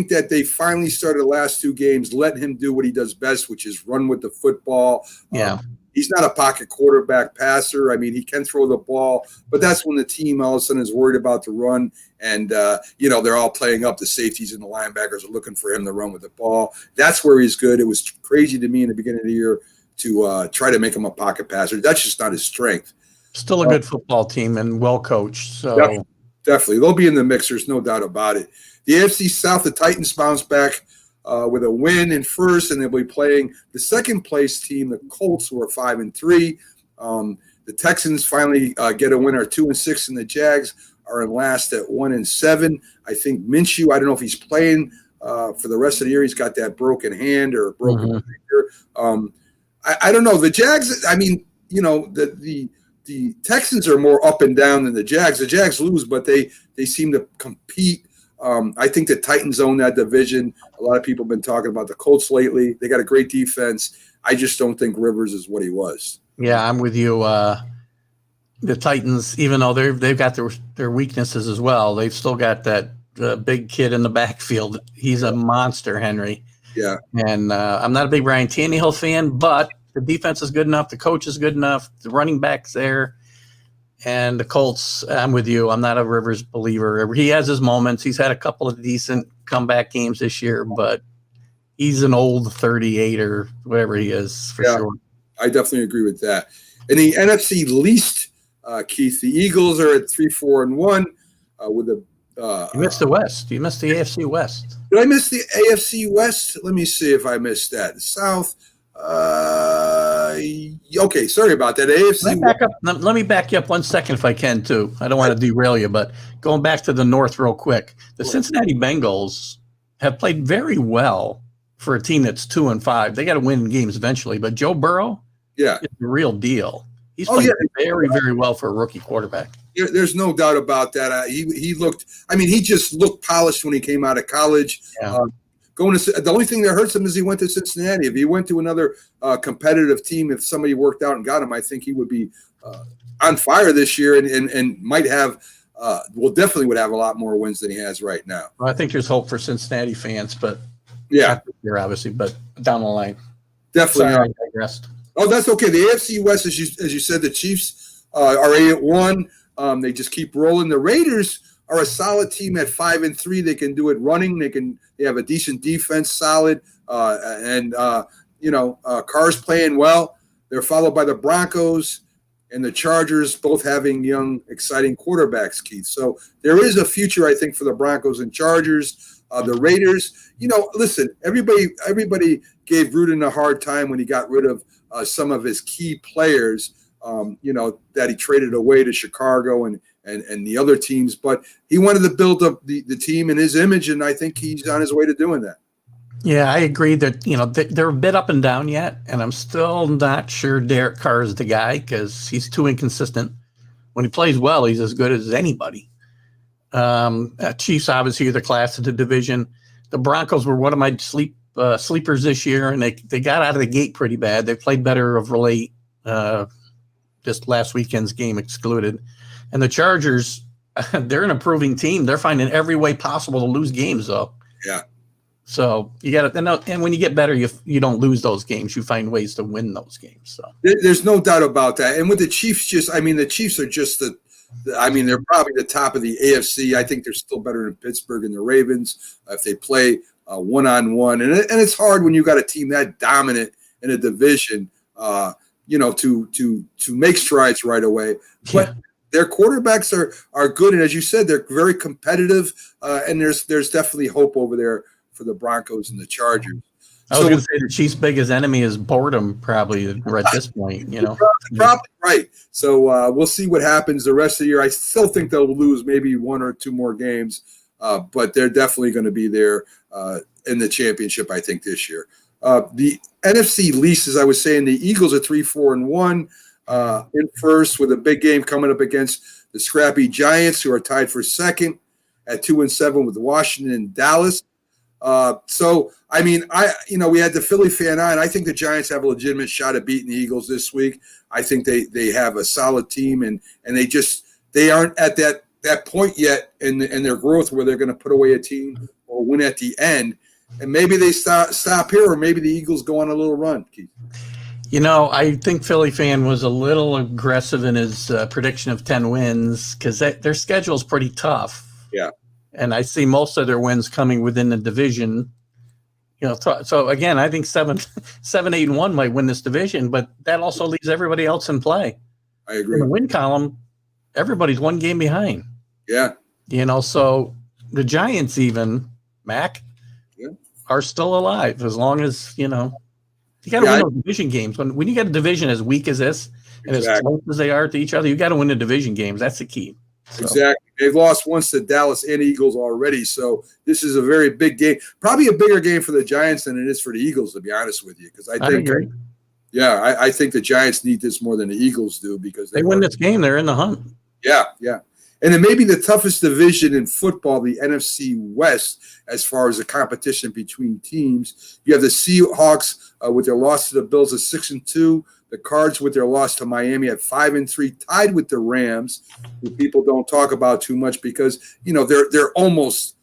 that they finally started the last 2 games letting him do what he does best, which is run with the football. Yeah. He's not a pocket quarterback passer. I mean, he can throw the ball, but that's when the team all of a sudden is worried about the run. And, they're all playing up. The safeties and the linebackers are looking for him to run with the ball. That's where he's good. It was crazy to me in the beginning of the year to try to make him a pocket passer. That's just not his strength. Still a good football team and well coached. So definitely. They'll be in the mix. There's no doubt about it. The AFC South, the Titans bounced back with a win in first, and they'll be playing the second place team, the Colts, who are 5-3. The Texans finally get a winner, 2-6, and the Jags are in last at 1-7. I think Minshew, I don't know if he's playing for the rest of the year. He's got that broken hand or broken finger. I don't know. The Jags, I mean, the Texans are more up and down than the Jags. The Jags lose, but they seem to compete. I think the Titans own that division. A lot of people have been talking about the Colts lately. They got a great defense. I just don't think Rivers is what he was. Yeah, I'm with you. The Titans, even though they've got their weaknesses as well, they've still got that big kid in the backfield. He's a monster, Henry. Yeah. And I'm not a big Ryan Tannehill fan, but the defense is good enough. The coach is good enough. The running back's there. And the Colts, I'm with you. I'm not a Rivers believer. He has his moments. He's had a couple of decent comeback games this year, but he's an old 38 or whatever he is for sure. I definitely agree with that. In the NFC least, Keith, the Eagles are at 3-4-1 with a. You missed the West. You missed the AFC West. Did I miss the AFC West? Let me see if I missed that. The South. Okay, sorry about that. AFC. Let me back you up 1 second if I can, too. I don't want to derail you, but going back to the North real quick, the Cincinnati Bengals have played very well for a team that's 2-5. They got to win games eventually, but Joe Burrow, is the real deal. He's played very, very well for a rookie quarterback. There's no doubt about that. He looked. I mean, he just looked polished when he came out of college. Yeah. The only thing that hurts him is he went to Cincinnati. If he went to another competitive team, if somebody worked out and got him, I think he would be on fire this year and might have. Definitely would have a lot more wins than he has right now. Well, I think there's hope for Cincinnati fans, but here obviously, but down the line, definitely. Sorry, I digressed. Oh, that's okay. The AFC West, as you said, the Chiefs are 8-1. They just keep rolling. The Raiders are a solid team at 5-3. They can do it running. They have a decent defense, solid, and Carr's playing well. They're followed by the Broncos and the Chargers, both having young, exciting quarterbacks, Keith. So there is a future, I think, for the Broncos and Chargers. The Raiders, listen, everybody gave Gruden a hard time when he got rid of some of his key players, that he traded away to Chicago and the other teams. But he wanted to build up the team in his image, and I think he's on his way to doing that. Yeah, I agree that, they're a bit up and down yet, and I'm still not sure Derek Carr is the guy because he's too inconsistent. When he plays well, he's as good as anybody. Chiefs obviously are the class of the division. The Broncos were one of my sleepers this year, and they got out of the gate pretty bad. They played better of late, just last weekend's game excluded. And the Chargers, they're an improving team. They're finding every way possible to lose games, though. Yeah. So you got to, and when you get better, you don't lose those games. You find ways to win those games. So there's no doubt about that. And with the Chiefs, the Chiefs are just they're probably the top of the AFC. I think they're still better than Pittsburgh and the Ravens if they play one-on-one. And it's hard when you got a team that dominant in a division, to make strides right away. But their quarterbacks are good, and as you said, they're very competitive. And there's definitely hope over there for the Broncos and the Chargers. I was going to say the Chiefs' biggest enemy is boredom, probably at this point. Probably right. So we'll see what happens the rest of the year. I still think they'll lose maybe one or two more games, but they're definitely going to be there in the championship, I think, this year. The NFC least, as I was saying, the Eagles are 3-4-1 in first with a big game coming up against the scrappy Giants, who are tied for second at 2-7 with Washington and Dallas. We had the Philly fan on. I think the Giants have a legitimate shot at beating the Eagles this week. I think they have a solid team, and they aren't at that point yet in their growth where they're going to put away a team or win at the end. And maybe they stop here, or maybe the Eagles go on a little run, Keith. I think Philly fan was a little aggressive in his prediction of 10 wins because their schedule is pretty tough. Yeah. And I see most of their wins coming within the division. So again, I think 7-8-1 might win this division, but that also leaves everybody else in play. I agree. In the win column, everybody's one game behind. Yeah. So the Giants even, Mac, are still alive as long as, you got to win those division games. When you get a division as weak as this and as close as they are to each other, you got to win the division games. That's the key. So. Exactly. They've lost once to Dallas and Eagles already, so this is a very big game. Probably a bigger game for the Giants than it is for the Eagles, to be honest with you, because I agree. Yeah, I think the Giants need this more than the Eagles do because they win this game, they're in the hunt. Yeah. And it may be the toughest division in football, the NFC West, as far as the competition between teams. You have the Seahawks with their loss to the Bills at 6-2. The Cards with their loss to Miami at 5-3, tied with the Rams, who people don't talk about too much because, they're almost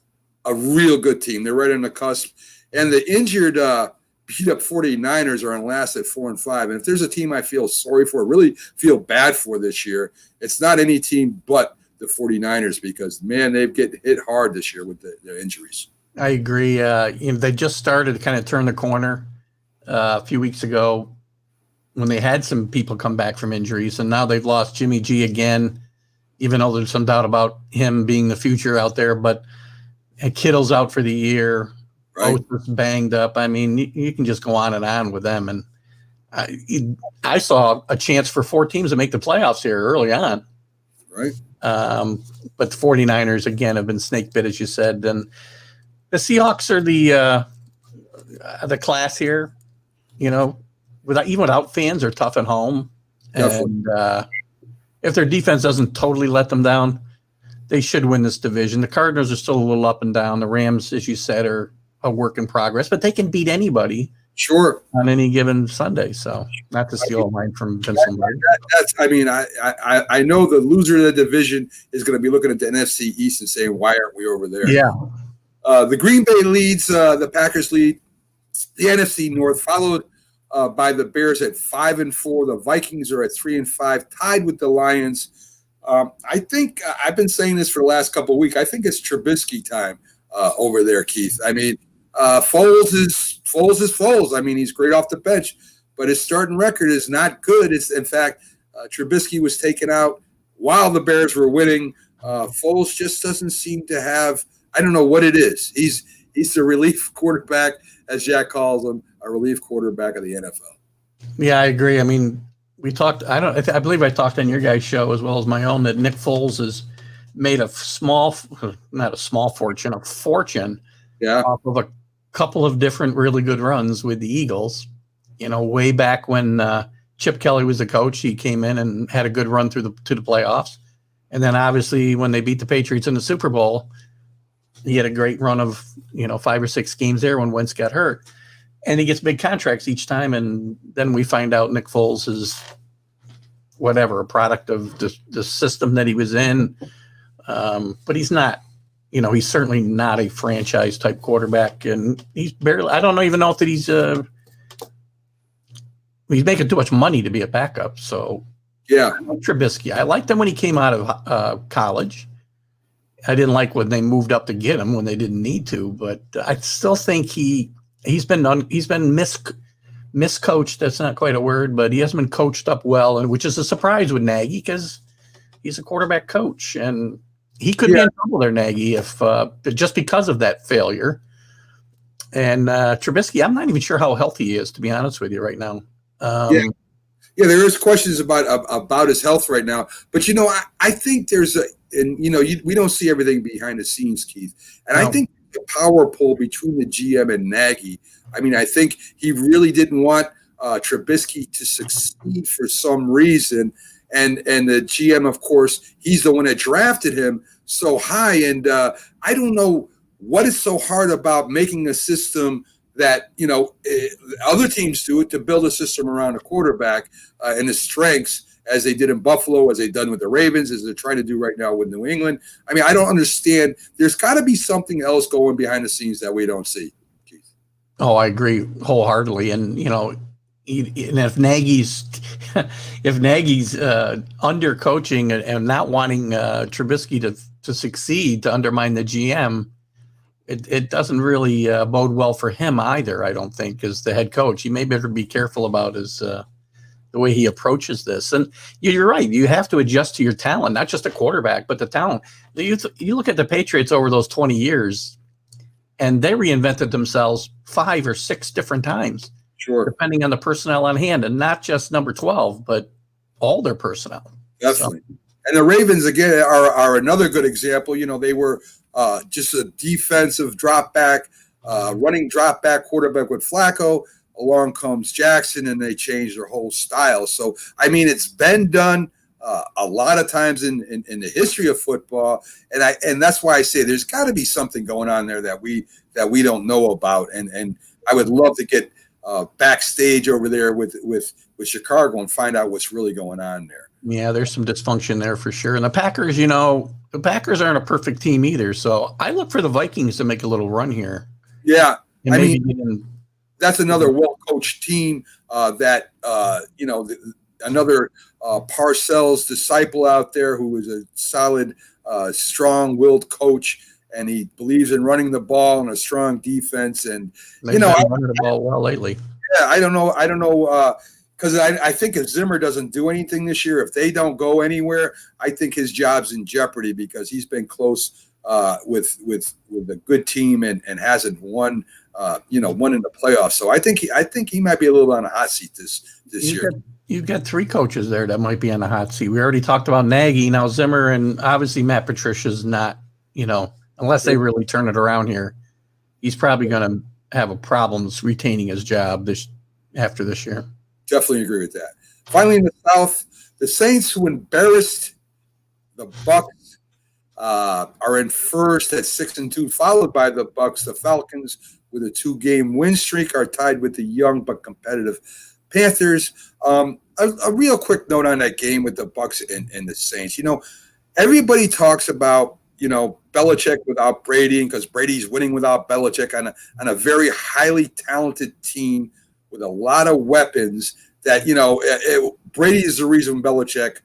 a real good team. They're right on the cusp. And the injured beat up 49ers are on last at 4-5. And if there's a team I feel sorry for, really feel bad for this year, it's not any team but the 49ers, because, man, they've get hit hard this year with their injuries. I agree. They just started to kind of turn the corner a few weeks ago when they had some people come back from injuries, and now they've lost Jimmy G again, even though there's some doubt about him being the future out there. But Kittle's out for the year. Right. Oath's banged up. I mean, you can just go on and on with them. And I saw a chance for 4 teams to make the playoffs here early on. Right. But the 49ers, again, have been snake bit, as you said. And the Seahawks are the class here, even without fans, are tough at home. Definitely. And if their defense doesn't totally let them down, they should win this division. The Cardinals are still a little up and down. The Rams, as you said, are a work in progress, but they can beat anybody. Sure. On any given Sunday. So not to steal a line from Vince Lombardi. I know the loser of the division is going to be looking at the NFC East and saying, why aren't we over there? Yeah. The Green Bay leads, the Packers lead the NFC North, followed by the Bears at 5-4. The Vikings are at 3-5, tied with the Lions. I think I've been saying this for the last couple of weeks. I think it's Trubisky time over there, Keith. I mean, Foles is Foles. I mean, he's great off the bench, but his starting record is not good. It's, in fact, Trubisky was taken out while the Bears were winning. Foles just doesn't seem to have, I don't know what it is. He's the relief quarterback, as Jack calls him, a relief quarterback of the NFL. Yeah, I agree. I mean, we talked, I believe I talked on your guys' show as well as my own, that Nick Foles has made a fortune off of a couple of different really good runs with the Eagles. Way back when Chip Kelly was the coach, he came in and had a good run to the playoffs. And then obviously when they beat the Patriots in the Super Bowl, he had a great run of, 5 or 6 games there when Wentz got hurt. And he gets big contracts each time. And then we find out Nick Foles is a product of the system that he was in. But he's not. He's certainly not a franchise type quarterback, and he's barely. I don't even know if that he's making too much money to be a backup. So yeah, Trubisky. I liked him when he came out of college. I didn't like when they moved up to get him when they didn't need to, but I still think he's been miscoached. That's not quite a word, but he hasn't been coached up well, and which is a surprise with Nagy because he's a quarterback coach and. He could be in trouble there, Nagy, if just because of that failure. And Trubisky, I'm not even sure how healthy he is, to be honest with you, right now. Yeah, there is questions about his health right now. But I think there's we don't see everything behind the scenes, Keith. And I think the power pull between the GM and Nagy. I mean, I think he really didn't want Trubisky to succeed for some reason. And the GM, of course, he's the one that drafted him so high. And I don't know what is so hard about making a system that, other teams do it, to build a system around a quarterback and his strengths, as they did in Buffalo, as they've done with the Ravens, as they're trying to do right now with New England. I mean, I don't understand. There's got to be something else going behind the scenes that we don't see, Keith. Oh, I agree wholeheartedly. And, if Nagy's under coaching and not wanting Trubisky to succeed, to undermine the GM, it doesn't really bode well for him either. I don't think, as the head coach, he may better be careful about the way he approaches this. And you're right; you have to adjust to your talent, not just the quarterback, but the talent. You look at the Patriots over those 20 years, and they reinvented themselves 5 or 6 different times. Sure. Depending on the personnel on hand, and not just number 12, but all their personnel. Definitely. So. And the Ravens, again, are another good example. They were just a defensive drop back, running drop back quarterback with Flacco. Along comes Jackson, and they changed their whole style. So, I mean, it's been done a lot of times in the history of football. And that's why I say there's got to be something going on there that we don't know about. And I would love to get backstage over there with Chicago and find out what's really going on there. Yeah, there's some dysfunction there for sure. And the Packers, the Packers aren't a perfect team either. So I look for the Vikings to make a little run here. Yeah. And maybe even that's another well-coached team that another Parcells disciple out there who is a solid, strong-willed coach, and he believes in running the ball and a strong defense. And They've been running the ball well lately. Yeah, I don't know, because I think if Zimmer doesn't do anything this year, if they don't go anywhere, I think his job's in jeopardy because he's been close with a good team and hasn't won in the playoffs. So I think he might be a little on a hot seat this year. You've got three coaches there that might be on the hot seat. We already talked about Nagy, now Zimmer, and obviously Matt Patricia's not, unless they really turn it around here, he's probably going to have problems retaining his job after this year. Definitely agree with that. Finally, in the South, the Saints, who embarrassed the Bucs, are in first at 6-2, followed by the Bucs. The Falcons, with a 2-game win streak, are tied with the young but competitive Panthers. A real quick note on that game with the Bucs and the Saints. Everybody talks about Belichick without Brady, because Brady's winning without Belichick on a very highly talented team with a lot of weapons. That Brady is the reason Belichick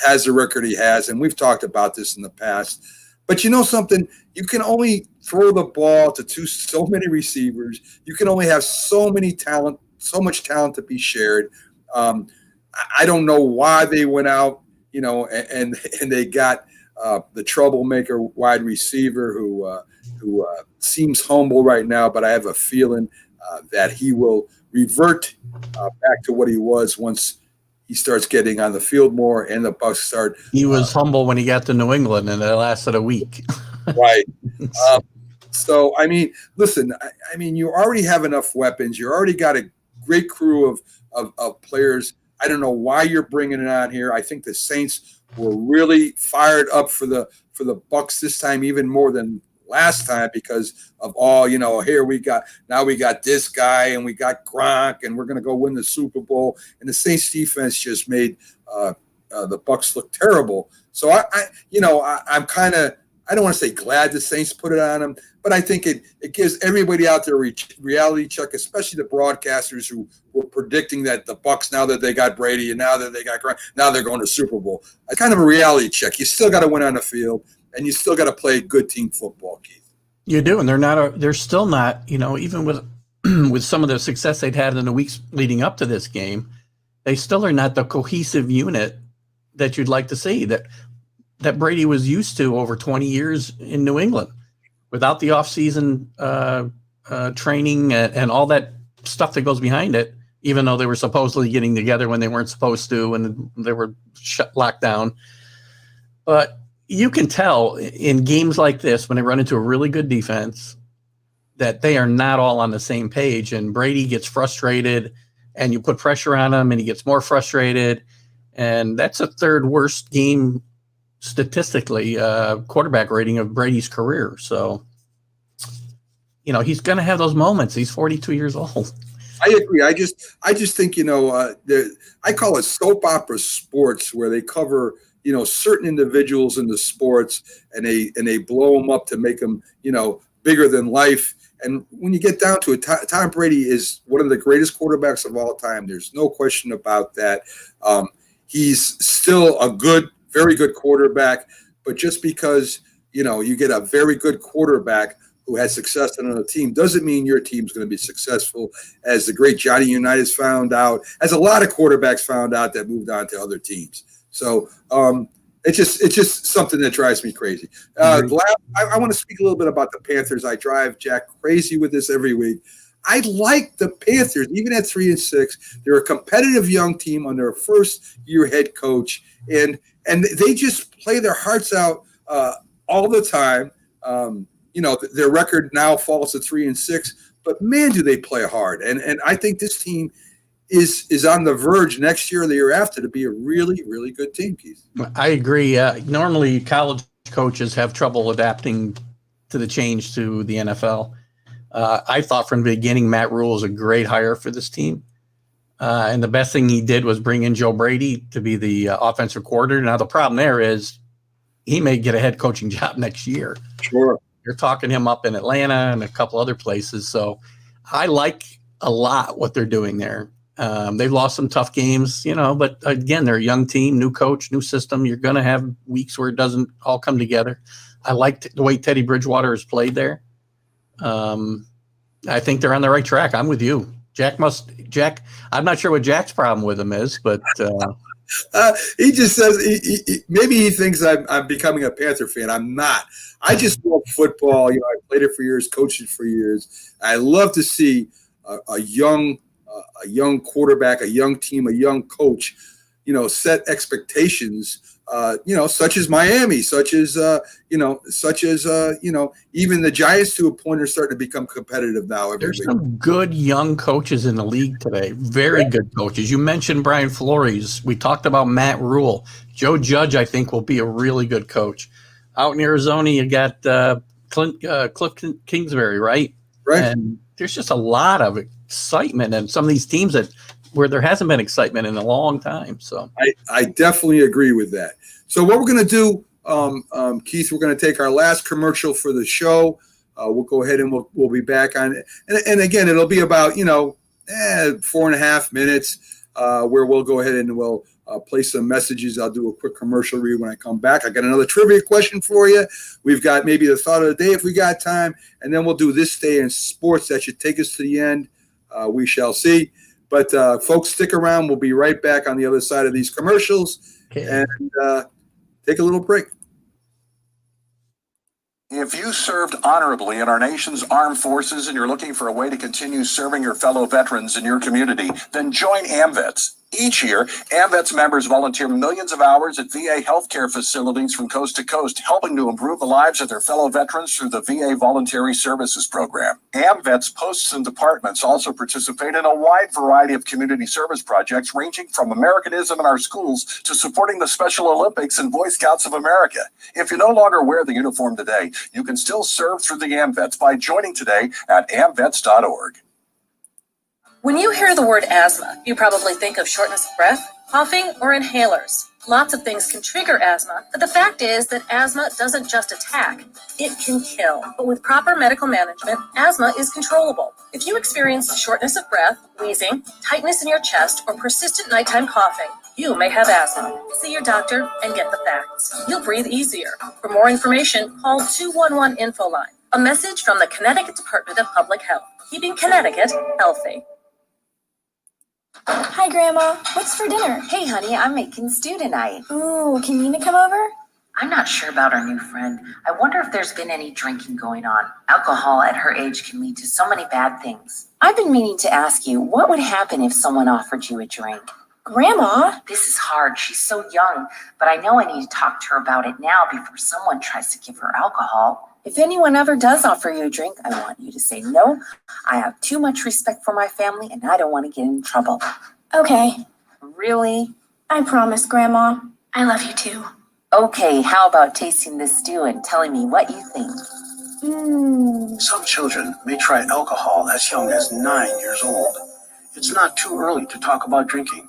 has the record he has, and we've talked about this in the past. But something, you can only throw the ball to so many receivers. You can only have so much talent to be shared. I don't know why they went out, and they got the troublemaker wide receiver who seems humble right now, but I have a feeling that he will revert back to what he was once he starts getting on the field more and the Bucs start. He was humble when he got to New England, and it lasted a week. Right. So, listen, you already have enough weapons. You already got a great crew of players. I don't know why you're bringing it on here. I think the Saints were really fired up for the Bucs this time, even more than last time, because of all, here we got this guy and we got Gronk and we're going to go win the Super Bowl. And the Saints defense just made the Bucs look terrible. So I'm kind of, I don't want to say glad the Saints put it on them, but I think it gives everybody out there a reality check, especially the broadcasters who were predicting that the Bucs, now that they got Brady and now that they got Gronk, now they're going to Super Bowl. It's kind of a reality check. You still got to win on the field, and you still got to play good team football, Keith. You do, and they're still not, even with with some of the success they'd had in the weeks leading up to this game, they still are not the cohesive unit that you'd like to see, that Brady was used to over 20 years in New England, without the offseason training and all that stuff that goes behind it, even though they were supposedly getting together when they weren't supposed to and they were locked down. But you can tell in games like this, when they run into a really good defense, that they are not all on the same page, and Brady gets frustrated and you put pressure on him and he gets more frustrated. And that's a third worst game statistically, quarterback rating of Brady's career. So, he's going to have those moments. He's 42 years old. I agree. I just think, I call it soap opera sports, where they cover, certain individuals in the sports and they blow them up to make them, bigger than life. And when you get down to it, Tom Brady is one of the greatest quarterbacks of all time. There's no question about that. He's still a very good quarterback, but just because, you get a very good quarterback who has success on a team doesn't mean your team's going to be successful, as the great Johnny Unitas found out, as a lot of quarterbacks found out that moved on to other teams. So it's just something that drives me crazy. I want to speak a little bit about the Panthers. I drive Jack crazy with this every week. I like the Panthers, even at 3-6. They're a competitive young team under a first-year head coach, and they just play their hearts out all the time. Their record now falls to 3-6, but man, do they play hard! And I think this team is on the verge next year or the year after to be a really, really good team, Keith. I agree. Normally, college coaches have trouble adapting to the change to the NFL. I thought from the beginning Matt Rule was a great hire for this team. And the best thing he did was bring in Joe Brady to be the offensive coordinator. Now, the problem there is he may get a head coaching job next year. Sure. You're talking him up in Atlanta and a couple other places. So I like a lot what they're doing there. They've lost some tough games, but again, they're a young team, new coach, new system. You're going to have weeks where it doesn't all come together. I like the way Teddy Bridgewater has played there. I think they're on the right track. I'm with you. Jack, I'm not sure what Jack's problem with him is, but he just says maybe he thinks I'm becoming a Panther fan. I'm not. I just love football. I played it for years, coached it for years. I love to see a young quarterback, a young team, a young coach, set expectations. Such as Miami, such as even the Giants to a point are starting to become competitive now. There's some good young coaches in the league today. Very good coaches. You mentioned Brian Flores. We talked about Matt Rule. Joe Judge, I think, will be a really good coach. Out in Arizona, you got Cliff Kingsbury, right? Right. And there's just a lot of excitement in some of these teams where there hasn't been excitement in a long time. So I definitely agree with that. So what we're going to do, Keith, we're going to take our last commercial for the show. We'll go ahead and we'll be back on it. And again, it'll be about, 4.5 minutes where we'll go ahead and we'll play some messages. I'll do a quick commercial read when I come back. I got another trivia question for you. We've got maybe the thought of the day if we got time. And then we'll do this day in sports. That should take us to the end. We shall see. But folks, stick around. We'll be right back on the other side of these commercials and take a little break. If you served honorably in our nation's armed forces and you're looking for a way to continue serving your fellow veterans in your community, then join AMVETS. Each year, AMVETS members volunteer millions of hours at VA healthcare facilities from coast to coast, helping to improve the lives of their fellow veterans through the VA Voluntary Services Program. AMVETS posts and departments also participate in a wide variety of community service projects, ranging from Americanism in our schools to supporting the Special Olympics and Boy Scouts of America. If you no longer wear the uniform today, you can still serve through the AMVETS by joining today at amvets.org. When you hear the word asthma, you probably think of shortness of breath, coughing, or inhalers. Lots of things can trigger asthma, but the fact is that asthma doesn't just attack, it can kill. But with proper medical management, asthma is controllable. If you experience shortness of breath, wheezing, tightness in your chest, or persistent nighttime coughing, you may have asthma. See your doctor and get the facts. You'll breathe easier. For more information, call 211 Info Line. A message from the Connecticut Department of Public Health, keeping Connecticut healthy. Hi, Grandma. What's for dinner? Hey, honey, I'm making stew tonight. Ooh, can Nina come over? I'm not sure about our new friend. I wonder if there's been any drinking going on. Alcohol at her age can lead to so many bad things. I've been meaning to ask you, what would happen if someone offered you a drink? Grandma? This is hard. She's so young, but I know I need to talk to her about it now before someone tries to give her alcohol. If anyone ever does offer you a drink, I want you to say no. I have too much respect for my family, and I don't want to get in trouble. Okay. Really? I promise, Grandma. I love you too. Okay, how about tasting this stew and telling me what you think? Some children may try alcohol as young as 9 years old. It's not too early to talk about drinking.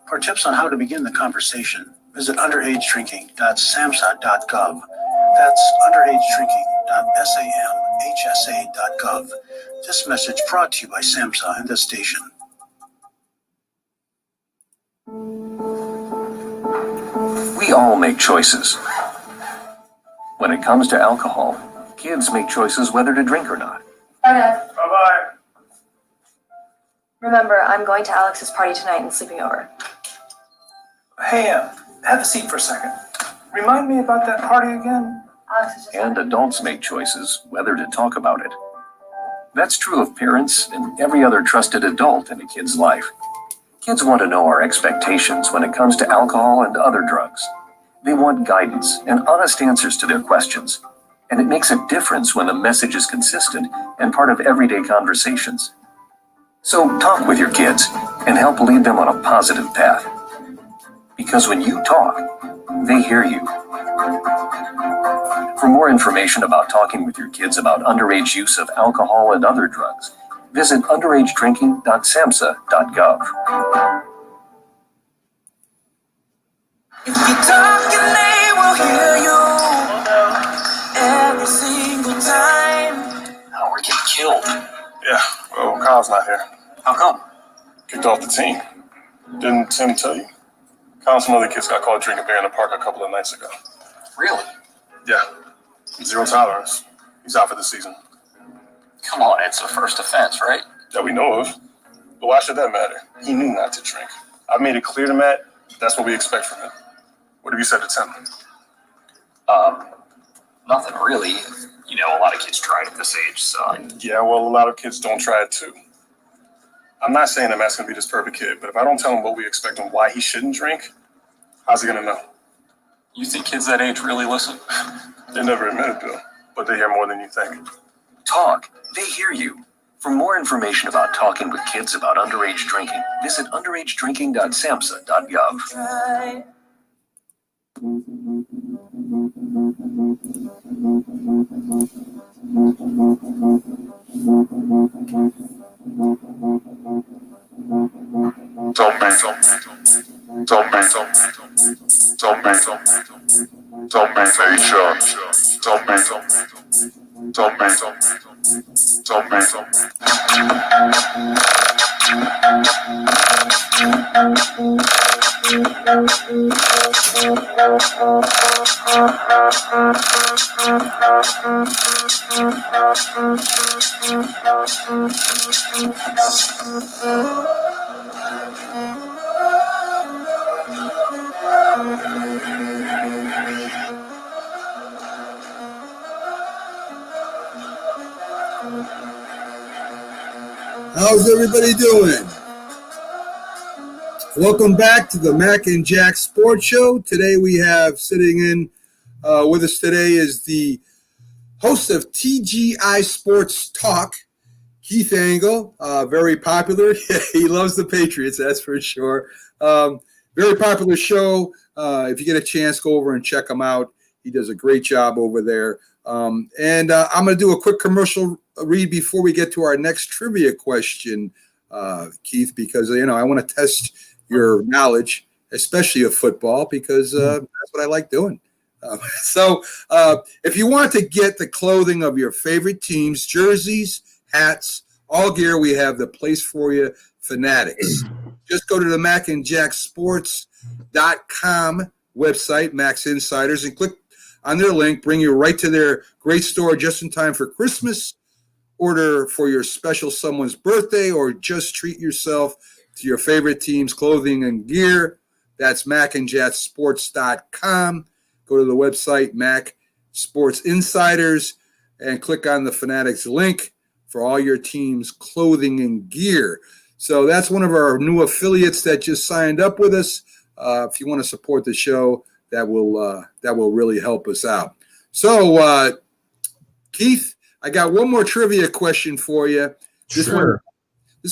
For tips on how to begin the conversation, visit underagedrinking.samhsa.gov. That's underagedrinking.samhsa.gov. This message brought to you by SAMHSA and this station. We all make choices. When it comes to alcohol, kids make choices whether to drink or not. Bye-bye. Remember, I'm going to Alex's party tonight and sleeping over. Hey, have a seat for a second. Remind me about that party again. And adults make choices whether to talk about it. That's true of parents and every other trusted adult in a kid's life. Kids want to know our expectations when it comes to alcohol and other drugs. They want guidance and honest answers to their questions. And it makes a difference when the message is consistent and part of everyday conversations. So talk with your kids and help lead them on a positive path. Because when you talk, they hear you. For more information about talking with your kids about underage use of alcohol and other drugs, visit underagedrinking.samhsa.gov. If you talk and they will hear you every single time. Now we're getting killed. Yeah, well, Kyle's not here. How come? Kicked off the team. Didn't Tim tell you? Kyle and some other kids got caught drinking beer in the park a couple of nights ago. Really? Yeah. Zero tolerance. He's out for the season. Come on, it's a first offense, right? That we know of. But why should that matter? He knew not to drink. I've made it clear to Matt that's what we expect from him. What have you said to Tim? Nothing really. You know, a lot of kids try it at this age, so. Yeah, well, a lot of kids don't try it too. I'm not saying that Matt's going to be this perfect kid, but if I don't tell him what we expect and why he shouldn't drink, how's he going to know? You think kids that age really listen? They never admit it, Bill, but they hear more than you think. Talk. They hear you. For more information about talking with kids about underage drinking, visit underagedrinking.samhsa.gov. How's everybody doing? Welcome back to the Mac and Jack Sports Show. Today we have sitting in with us today is the host of TGI Sports Talk, Keith Engle. Very popular. He loves the Patriots, that's for sure. Very popular show. If you get a chance, go over and check him out. He does a great job over there. I'm going to do a quick commercial read before we get to our next trivia question, Keith, because, I want to test your knowledge, especially of football, because that's what I like doing. So if you want to get the clothing of your favorite teams, jerseys, hats, all gear, we have the place for you, Fanatics. Just go to the macandjacksports.com website, Max Insiders, and click on their link, bring you right to their great store just in time for Christmas. Order for your special someone's birthday, or just treat yourself to your favorite team's clothing and gear. That's macandjacksports.com. Go to the website, Mac Sports Insiders, and click on the Fanatics link for all your team's clothing and gear. So that's one of our new affiliates that just signed up with us. If you want to support the show, that will really help us out. So, Keith, I got one more trivia question for you. This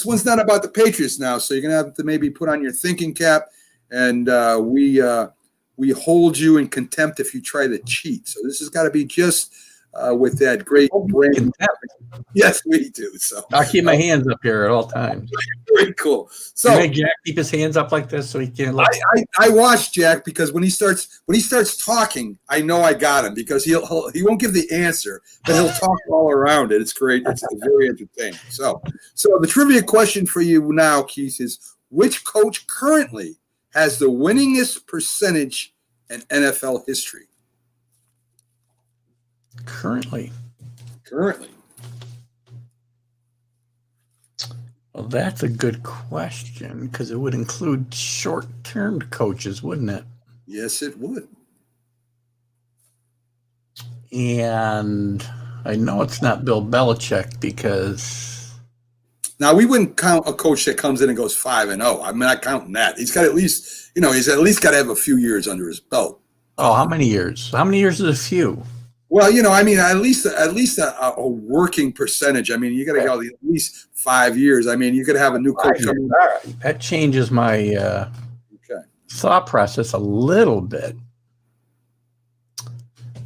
one's not about the Patriots now, so you're gonna have to maybe put on your thinking cap, and we hold you in contempt if you try to cheat. So this has got to be just with that great brain. Yes, we do. So I keep my hands up here at all times. Very cool. So you make Jack keep his hands up like this so he can't look. I watch Jack, because when he starts talking, I know I got him, because he won't give the answer, but he'll talk all around it. It's great. It's very entertaining. So the trivia question for you now, Keith, is which coach currently has the winningest percentage in NFL history? Currently. Well, that's a good question, because it would include short-term coaches, wouldn't it? Yes, it would. And I know it's not Bill Belichick, because now we wouldn't count a coach that comes in and goes 5-0. I'm not counting that. He's got at least, he's at least got to have a few years under his belt. Oh, how many years? How many years is a few? Well, at least a working percentage. You got to go at least 5 years. You could have a new coach. That changes my thought process a little bit.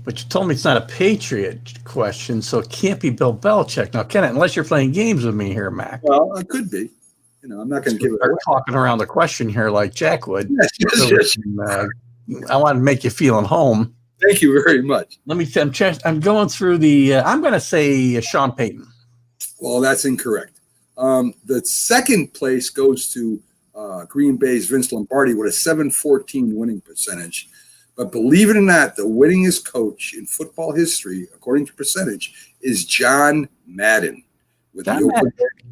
But you told me it's not a Patriot question, so it can't be Bill Belichick. Now, can it? Unless you're playing games with me here, Mac. Well, it could be. I'm not going to give it away. Talking around the question here like Jack would. Yes. I want to make you feel at home. Thank you very much. Let me see. I'm going through the. I'm going to say Sean Payton. Well, that's incorrect. The second place goes to Green Bay's Vince Lombardi with a 714 winning percentage. But believe it or not, the winningest coach in football history, according to percentage, is John Madden.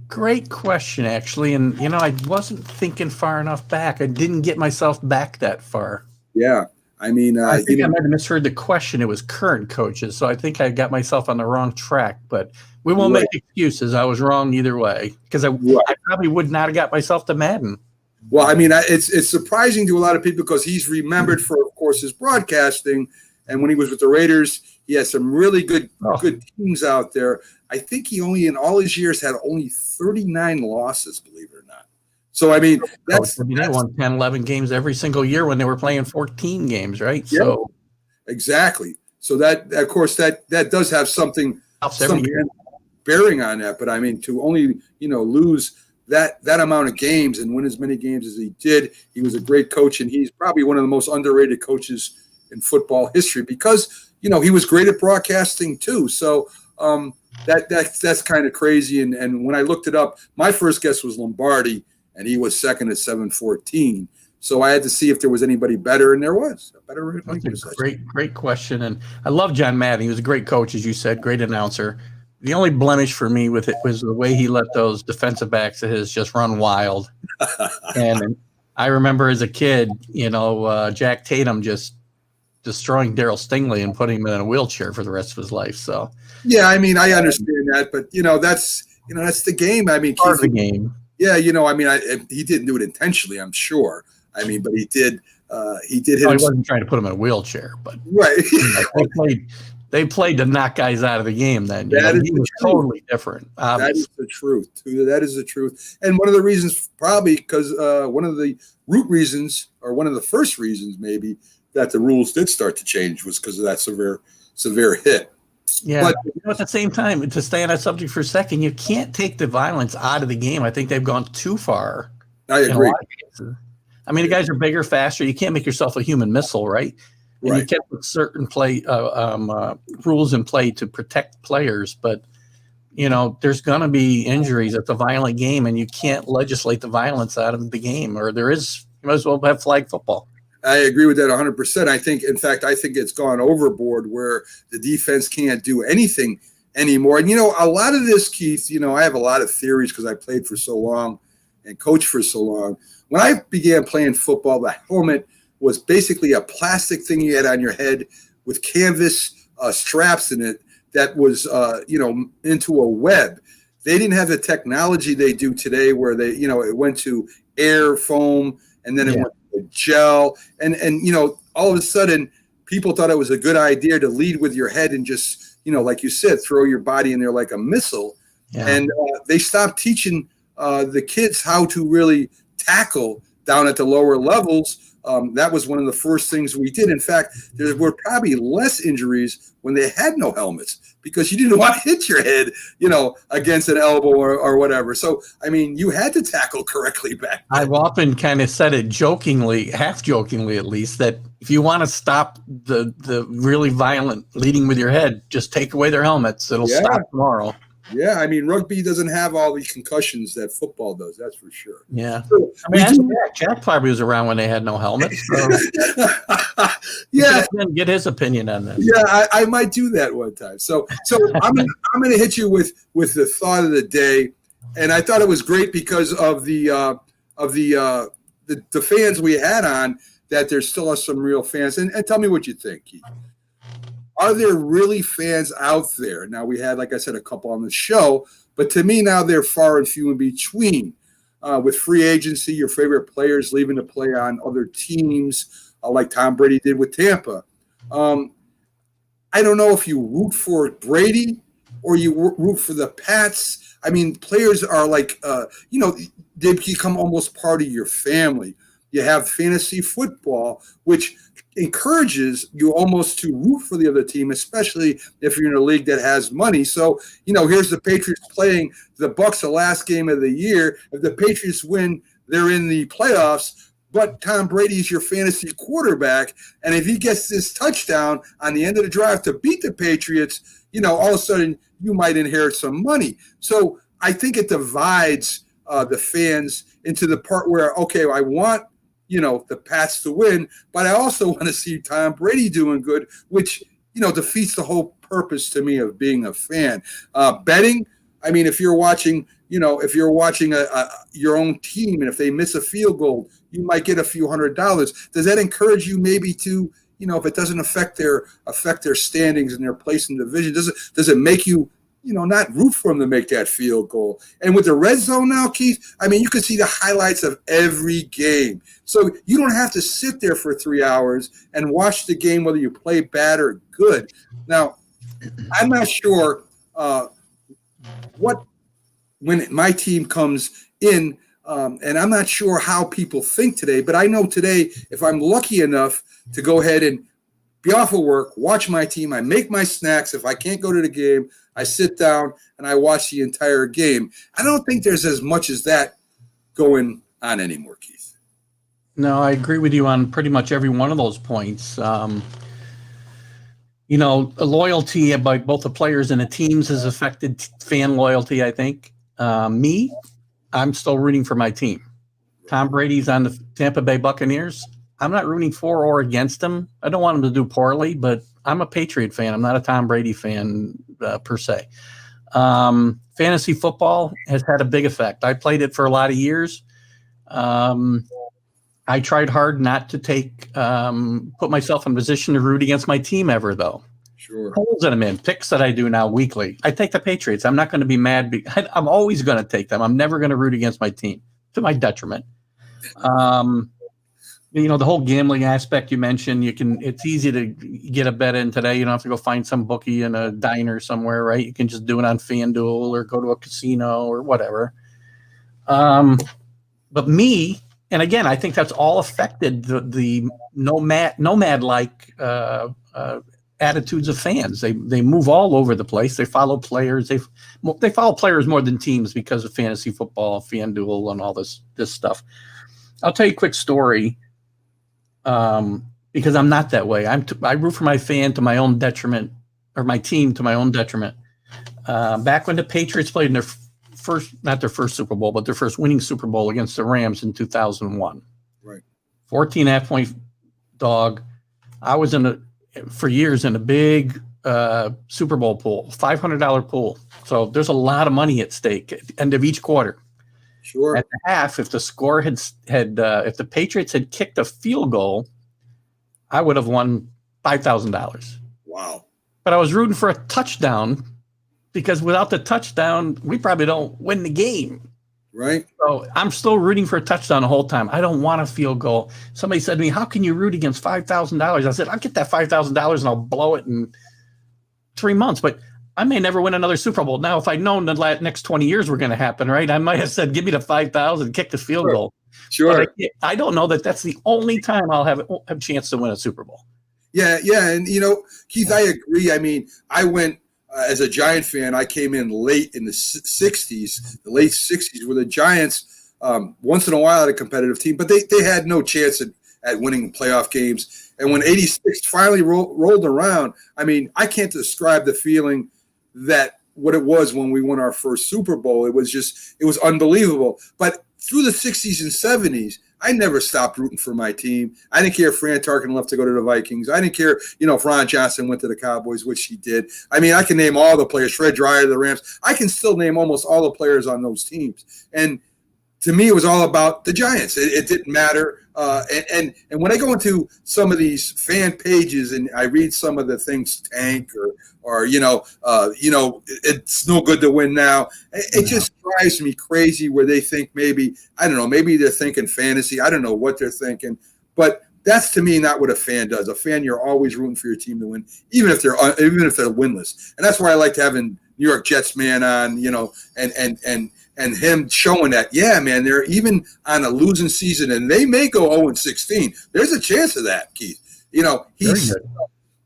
Great question, actually. And, I wasn't thinking far enough back. I didn't get myself back that far. Yeah. I mean, I think I might have misheard the question. It was current coaches. So I think I got myself on the wrong track. But we won't make excuses. I was wrong either way because I probably would not have got myself to Madden. Well, I mean, it's surprising to a lot of people because he's remembered for, of course, his broadcasting. And when he was with the Raiders, he had some really good teams out there. I think he only, in all his years, had only 39 losses, believe it or not. So, I mean, they won 10, 11 games every single year when they were playing 14 games, right? Yeah, so exactly. So that, of course, that does have some bearing on that. But I mean, to only, lose that amount of games and win as many games as he did, he was a great coach, and he's probably one of the most underrated coaches in football history because, he was great at broadcasting too. So that's kind of crazy. And when I looked it up, my first guess was Lombardi, and he was second at 714. So I had to see if there was anybody better, and there was a better. That's a great question. And I love John Madden. He was a great coach, as you said, great announcer. The only blemish for me with it was the way he let those defensive backs of his just run wild. And I remember as a kid, Jack Tatum just destroying Darryl Stingley and putting him in a wheelchair for the rest of his life. So yeah, I mean, I understand that, but that's the game. I mean, part of the game. Yeah, I mean, he didn't do it intentionally, I'm sure. I mean, but he did. He wasn't trying to put him in a wheelchair, but right. They played to knock guys out of the game. Then he was totally different. That is the truth. That is the truth. And one of the reasons, probably because one of the root reasons, or one of the first reasons, maybe that the rules did start to change was because of that severe hit. Yeah, but at the same time, to stay on that subject for a second, you can't take the violence out of the game. I think they've gone too far. I agree. I mean, the guys are bigger, faster. You can't make yourself a human missile, right? And you can't put certain rules in play to protect players. But, there's going to be injuries. It's a violent game, and you can't legislate the violence out of the game. Or you might as well have flag football. I agree with that 100%. I think it's gone overboard where the defense can't do anything anymore. And, a lot of this, Keith, I have a lot of theories because I played for so long and coached for so long. When I began playing football, the helmet was basically a plastic thing you had on your head with canvas straps in it that was, into a web. They didn't have the technology they do today where they, it went to air, foam, and then it went to gel. And all of a sudden, people thought it was a good idea to lead with your head and just, like you said, throw your body in there like a missile. Yeah. And they stopped teaching the kids how to really tackle down at the lower levels. That was one of the first things we did. In fact, there were probably less injuries when they had no helmets because you didn't want to hit your head, against an elbow or whatever. So, I mean, you had to tackle correctly back then. I've often kind of said it jokingly, half jokingly at least, that if you want to stop the really violent leading with your head, just take away their helmets. It'll stop tomorrow. Yeah, I mean, rugby doesn't have all the concussions that football does. That's for sure. Yeah, so, Jack probably was around when they had no helmets. So get his opinion on this. Yeah, I might do that one time. So I'm gonna hit you with the thought of the day, and I thought it was great because of the fans we had on. That there still are some real fans, and tell me what you think, Keith. Are there really fans out there? Now, we had, like I said, a couple on the show, but to me now they're far and few in between. With free agency, your favorite players leaving to play on other teams, like Tom Brady did with Tampa. I don't know if you root for Brady or you root for the Pats. I mean, players are like, they become almost part of your family. You have fantasy football, which encourages you almost to root for the other team, especially if you're in a league that has money. So, here's the Patriots playing the Bucs the last game of the year. If the Patriots win, they're in the playoffs, but Tom Brady's your fantasy quarterback. And if he gets this touchdown on the end of the drive to beat the Patriots, all of a sudden you might inherit some money. So I think it divides the fans into the part where, okay, I want, the Pats to win, but I also want to see Tom Brady doing good, which, defeats the whole purpose to me of being a fan. Betting, I mean, if you're watching, your own team, and if they miss a field goal, you might get a few $100s. Does that encourage you maybe to, if it doesn't affect their standings and their place in the division, does it make you, not root for them to make that field goal? And with the red zone now, Keith, I mean, you can see the highlights of every game. So you don't have to sit there for 3 hours and watch the game, whether you play bad or good. Now, I'm not sure when my team comes in, and I'm not sure how people think today, but I know today, if I'm lucky enough to go ahead and be off of work, watch my team, I make my snacks. If I can't go to the game, I sit down and I watch the entire game. I don't think there's as much as that going on anymore, Keith. No, I agree with you on pretty much every one of those points. Loyalty by both the players and the teams has affected fan loyalty, I think. I'm still rooting for my team. Tom Brady's on the Tampa Bay Buccaneers. I'm not rooting for or against him. I don't want him to do poorly, but I'm a Patriot fan. I'm not a Tom Brady fan per se. Fantasy football has had a big effect. I played it for a lot of years. I tried hard not to put myself in a position to root against my team ever, though. Sure. Polls that I'm in, picks that I do now weekly. I take the Patriots. I'm not going to be mad. I'm always going to take them. I'm never going to root against my team to my detriment. The whole gambling aspect you mentioned, it's easy to get a bet in today. You don't have to go find some bookie in a diner somewhere, right? You can just do it on FanDuel or go to a casino or whatever. But me, and again, I think that's all affected the nomad-like attitudes of fans. They move all over the place. They follow players. They follow players more than teams because of fantasy football, FanDuel, and all this stuff. I'll tell you a quick story. Because I'm not that way. I root for my fan to my own detriment, or my team to my own detriment. Back when the Patriots played in their not their first Super Bowl, but their first winning Super Bowl against the Rams in 2001. Right. 14.5-point dog. I was for years in a big Super Bowl pool, $500 pool. So there's a lot of money at stake at the end of each quarter. Sure. At the half, if the score if the Patriots had kicked a field goal, I would have won $5,000. Wow. But I was rooting for a touchdown because without the touchdown, we probably don't win the game. Right. So I'm still rooting for a touchdown the whole time. I don't want a field goal. Somebody said to me, how can you root against $5,000? I said, I'll get that $5,000 and I'll blow it in 3 months. But I may never win another Super Bowl. Now, if I'd known the next 20 years were going to happen, right, I might have said, give me the 5,000, kick the field goal. Sure. But I don't know that that's the only time I'll have a chance to win a Super Bowl. Yeah. And, Keith, I agree. I mean, I went as a Giant fan. I came in late in the 60s, the late 60s, where the Giants once in a while had a competitive team, but they had no chance at winning playoff games. And when 86 finally rolled around, I mean, I can't describe the feeling that what it was when we won our first Super Bowl. It was unbelievable. But through the 60s and 70s, I never stopped rooting for my team. I didn't care if Fran Tarkin left to go to the Vikings. I didn't care, if Ron Johnson went to the Cowboys, which he did. I mean, I can name all the players, Fred Dryer, the Rams. I can still name almost all the players on those teams. And to me, it was all about the Giants. It didn't matter. And when I go into some of these fan pages and I read some of the things, tank or it's no good to win now. It just drives me crazy where they think maybe they're thinking fantasy. I don't know what they're thinking, but that's to me not what a fan does. A fan, you're always rooting for your team to win, even if they're winless. And that's why I like having New York Jets man on, and him showing that, yeah, man, they're even on a losing season and they may go 0-16. There's a chance of that, Keith.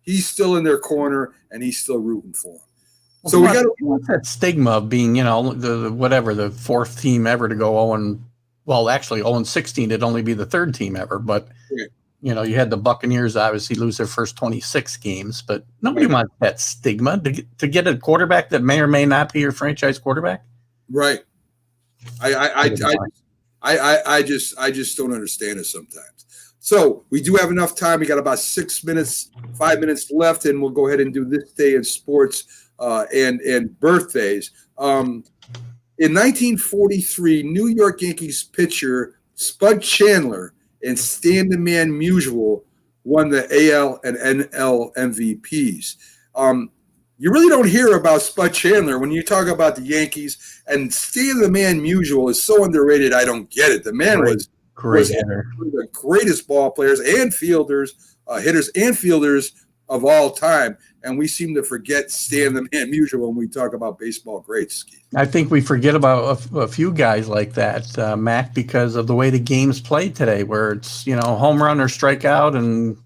He's still in their corner and he's still rooting for them. Well, so we got that stigma of being, the fourth team ever to go 0-16. It'd only be the third team ever. But, you had the Buccaneers obviously lose their first 26 games, but nobody wants that stigma to get a quarterback that may or may not be your franchise quarterback. Right. I just don't understand it sometimes. So we do have enough time. We got about 5 minutes left, and we'll go ahead and do this day in sports and birthdays. In 1943, New York Yankees pitcher Spud Chandler and Stan the Man Musial won the AL and NL MVPs. You really don't hear about Spud Chandler when you talk about the Yankees, and Stan the Man Musial is so underrated. I don't get it. The man was one of the greatest ball players and fielders, hitters and fielders of all time. And we seem to forget Stan the Man Musial when we talk about baseball greats. I think we forget about a few guys like that, Mac, because of the way the game's played today, where it's, home run or strikeout and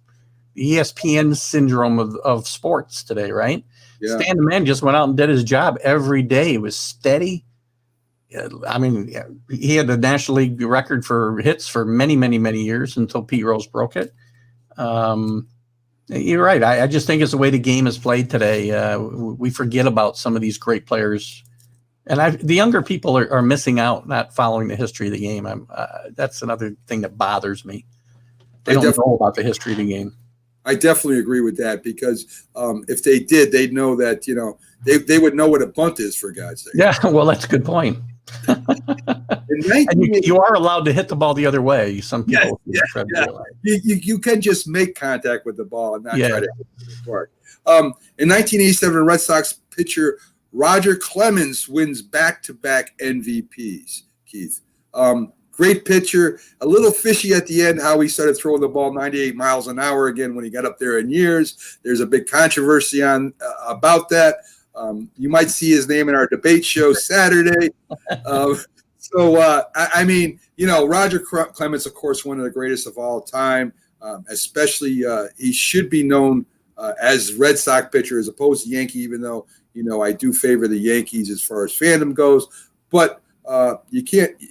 the ESPN syndrome of sports today, right? Yeah. Stan the Man just went out and did his job every day. He was steady. I mean, he had the National League record for hits for many, many, many years until Pete Rose broke it. You're right. I just think it's the way the game is played today. We forget about some of these great players. And the younger people are missing out, not following the history of the game. That's another thing that bothers me. They don't know about the history of the game. I definitely agree with that, because if they did, they'd know that, they would know what a bunt is, for God's sake. Yeah, well, that's a good point. And you are allowed to hit the ball the other way. Some people You can just make contact with the ball and not try to hit the park. In 1987, Red Sox pitcher Roger Clemens wins back-to-back MVPs, Keith. Great pitcher, a little fishy at the end how he started throwing the ball 98 miles an hour again when he got up there in years. There's a big controversy about that. You might see his name in our debate show Saturday. Roger Clemens, of course, one of the greatest of all time, especially he should be known as Red Sox pitcher as opposed to Yankee, even though, I do favor the Yankees as far as fandom goes. But you can't –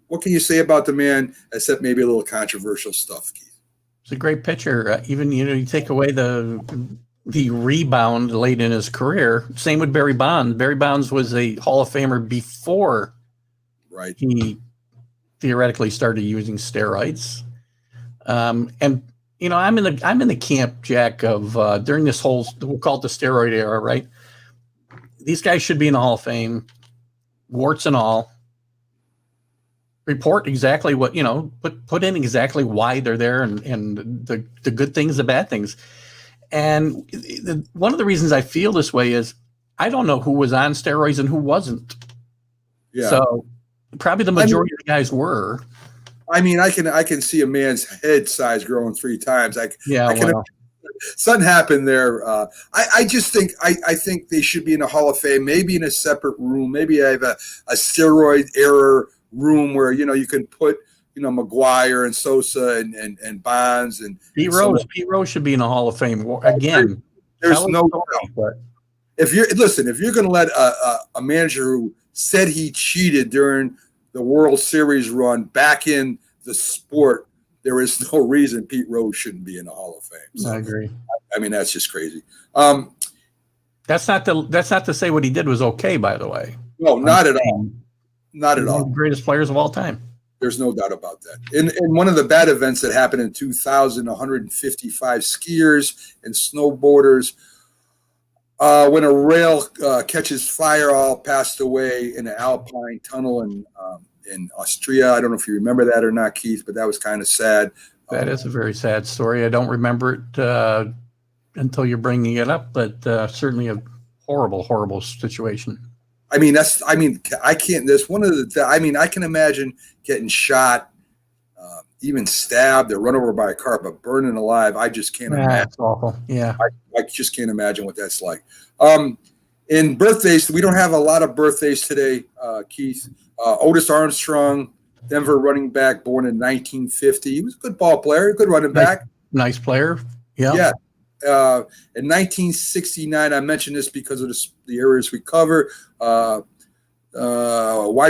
what can you say about the man except maybe a little controversial stuff, Keith? He's a great pitcher. Even, you take away the rebound late in his career. Same with Barry Bonds. Barry Bonds was a Hall of Famer before he theoretically started using steroids. I'm in the camp, Jack, of during this whole, we'll call it the steroid era, right? These guys should be in the Hall of Fame, warts and all. Report exactly what, put in exactly why they're there and the good things, the bad things. And one of the reasons I feel this way is I don't know who was on steroids and who wasn't. Yeah. So probably the majority of the guys were. I mean, I can see a man's head size growing 3 times. Something happened there. I just think I think they should be in a Hall of Fame, maybe in a separate room. Maybe I have a steroid era room where you can put McGuire and Sosa and Bonds and Pete Rose. Pete Rose should be in the Hall of Fame again. There's no doubt. But if you're going to let a manager who said he cheated during the World Series run back in the sport, there is no reason Pete Rose shouldn't be in the Hall of Fame. So, I agree. I mean, that's just crazy. That's not to say what he did was okay, by the way. No, not at all. Not at all. One of the greatest players of all time. There's no doubt about that. In one of the bad events that happened in 2000, 155 skiers and snowboarders, when a rail catches fire, all passed away in an Alpine tunnel in Austria. I don't know if you remember that or not, Keith, but that was kind of sad. That is a very sad story. I don't remember it until you're bringing it up, but certainly a horrible, horrible situation. I can't. There's one of the. I can imagine getting shot, even stabbed, or run over by a car, but burning alive. I just can't imagine. That's awful. Yeah, I just can't imagine what that's like. In birthdays, we don't have a lot of birthdays today, Keith. Otis Armstrong, Denver running back, born in 1950. He was a good ball player, good running back. Nice player. Yeah. Yeah. In 1969, I mentioned this because of the areas we cover. Wide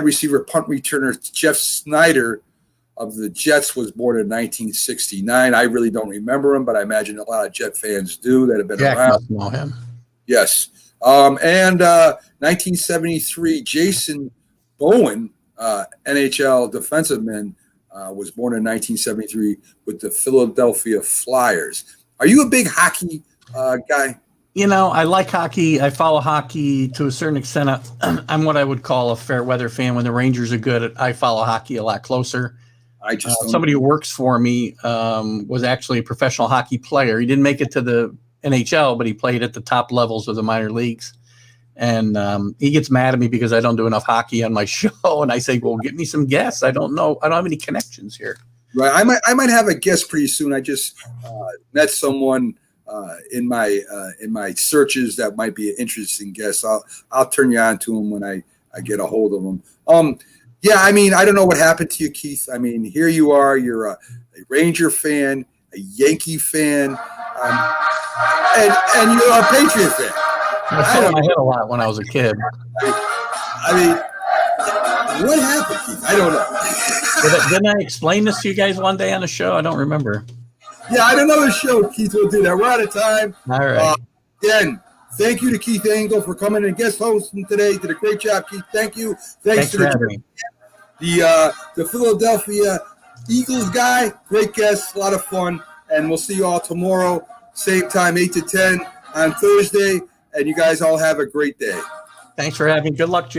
receiver, punt returner Jeff Snyder of the Jets was born in 1969. I really don't remember him, but I imagine a lot of Jet fans do that have been Jack around. Must know him. Yes. And 1973, Jason Bowen, NHL defenseman, was born in 1973 with the Philadelphia Flyers. Are you a big hockey guy? You know, I like hockey. I follow hockey to a certain extent. I'm what I would call a fair weather fan. When the Rangers are good, I follow hockey a lot closer. I just somebody who works for me was actually a professional hockey player. He didn't make it to the NHL, but he played at the top levels of the minor leagues. And he gets mad at me because I don't do enough hockey on my show. And I say, well, get me some guests. I don't know. I don't have any connections here. Right. I might have a guest pretty soon. I just met someone in my searches that might be an interesting guest. I'll turn you on to him when I get a hold of him. Yeah, I mean, I don't know what happened to you, Keith. I mean, here you are. You're a Ranger fan, a Yankee fan, and you're a Patriot fan. I hit my head a lot when I was a kid. I mean, what happened, Keith? I don't know. Didn't I explain this to you guys one day on the show? I don't remember. Yeah, I don't know the show, Keith. We'll do that. We're out of time. All right. Again, thank you to Keith Engle for coming and guest hosting today. Did a great job, Keith. Thank you. Thanks to for having me. The Philadelphia Eagles guy. Great guest. A lot of fun. And we'll see you all tomorrow. Same time, 8 to 10 on Thursday. And you guys all have a great day. Thanks for having me. Good luck, Jack.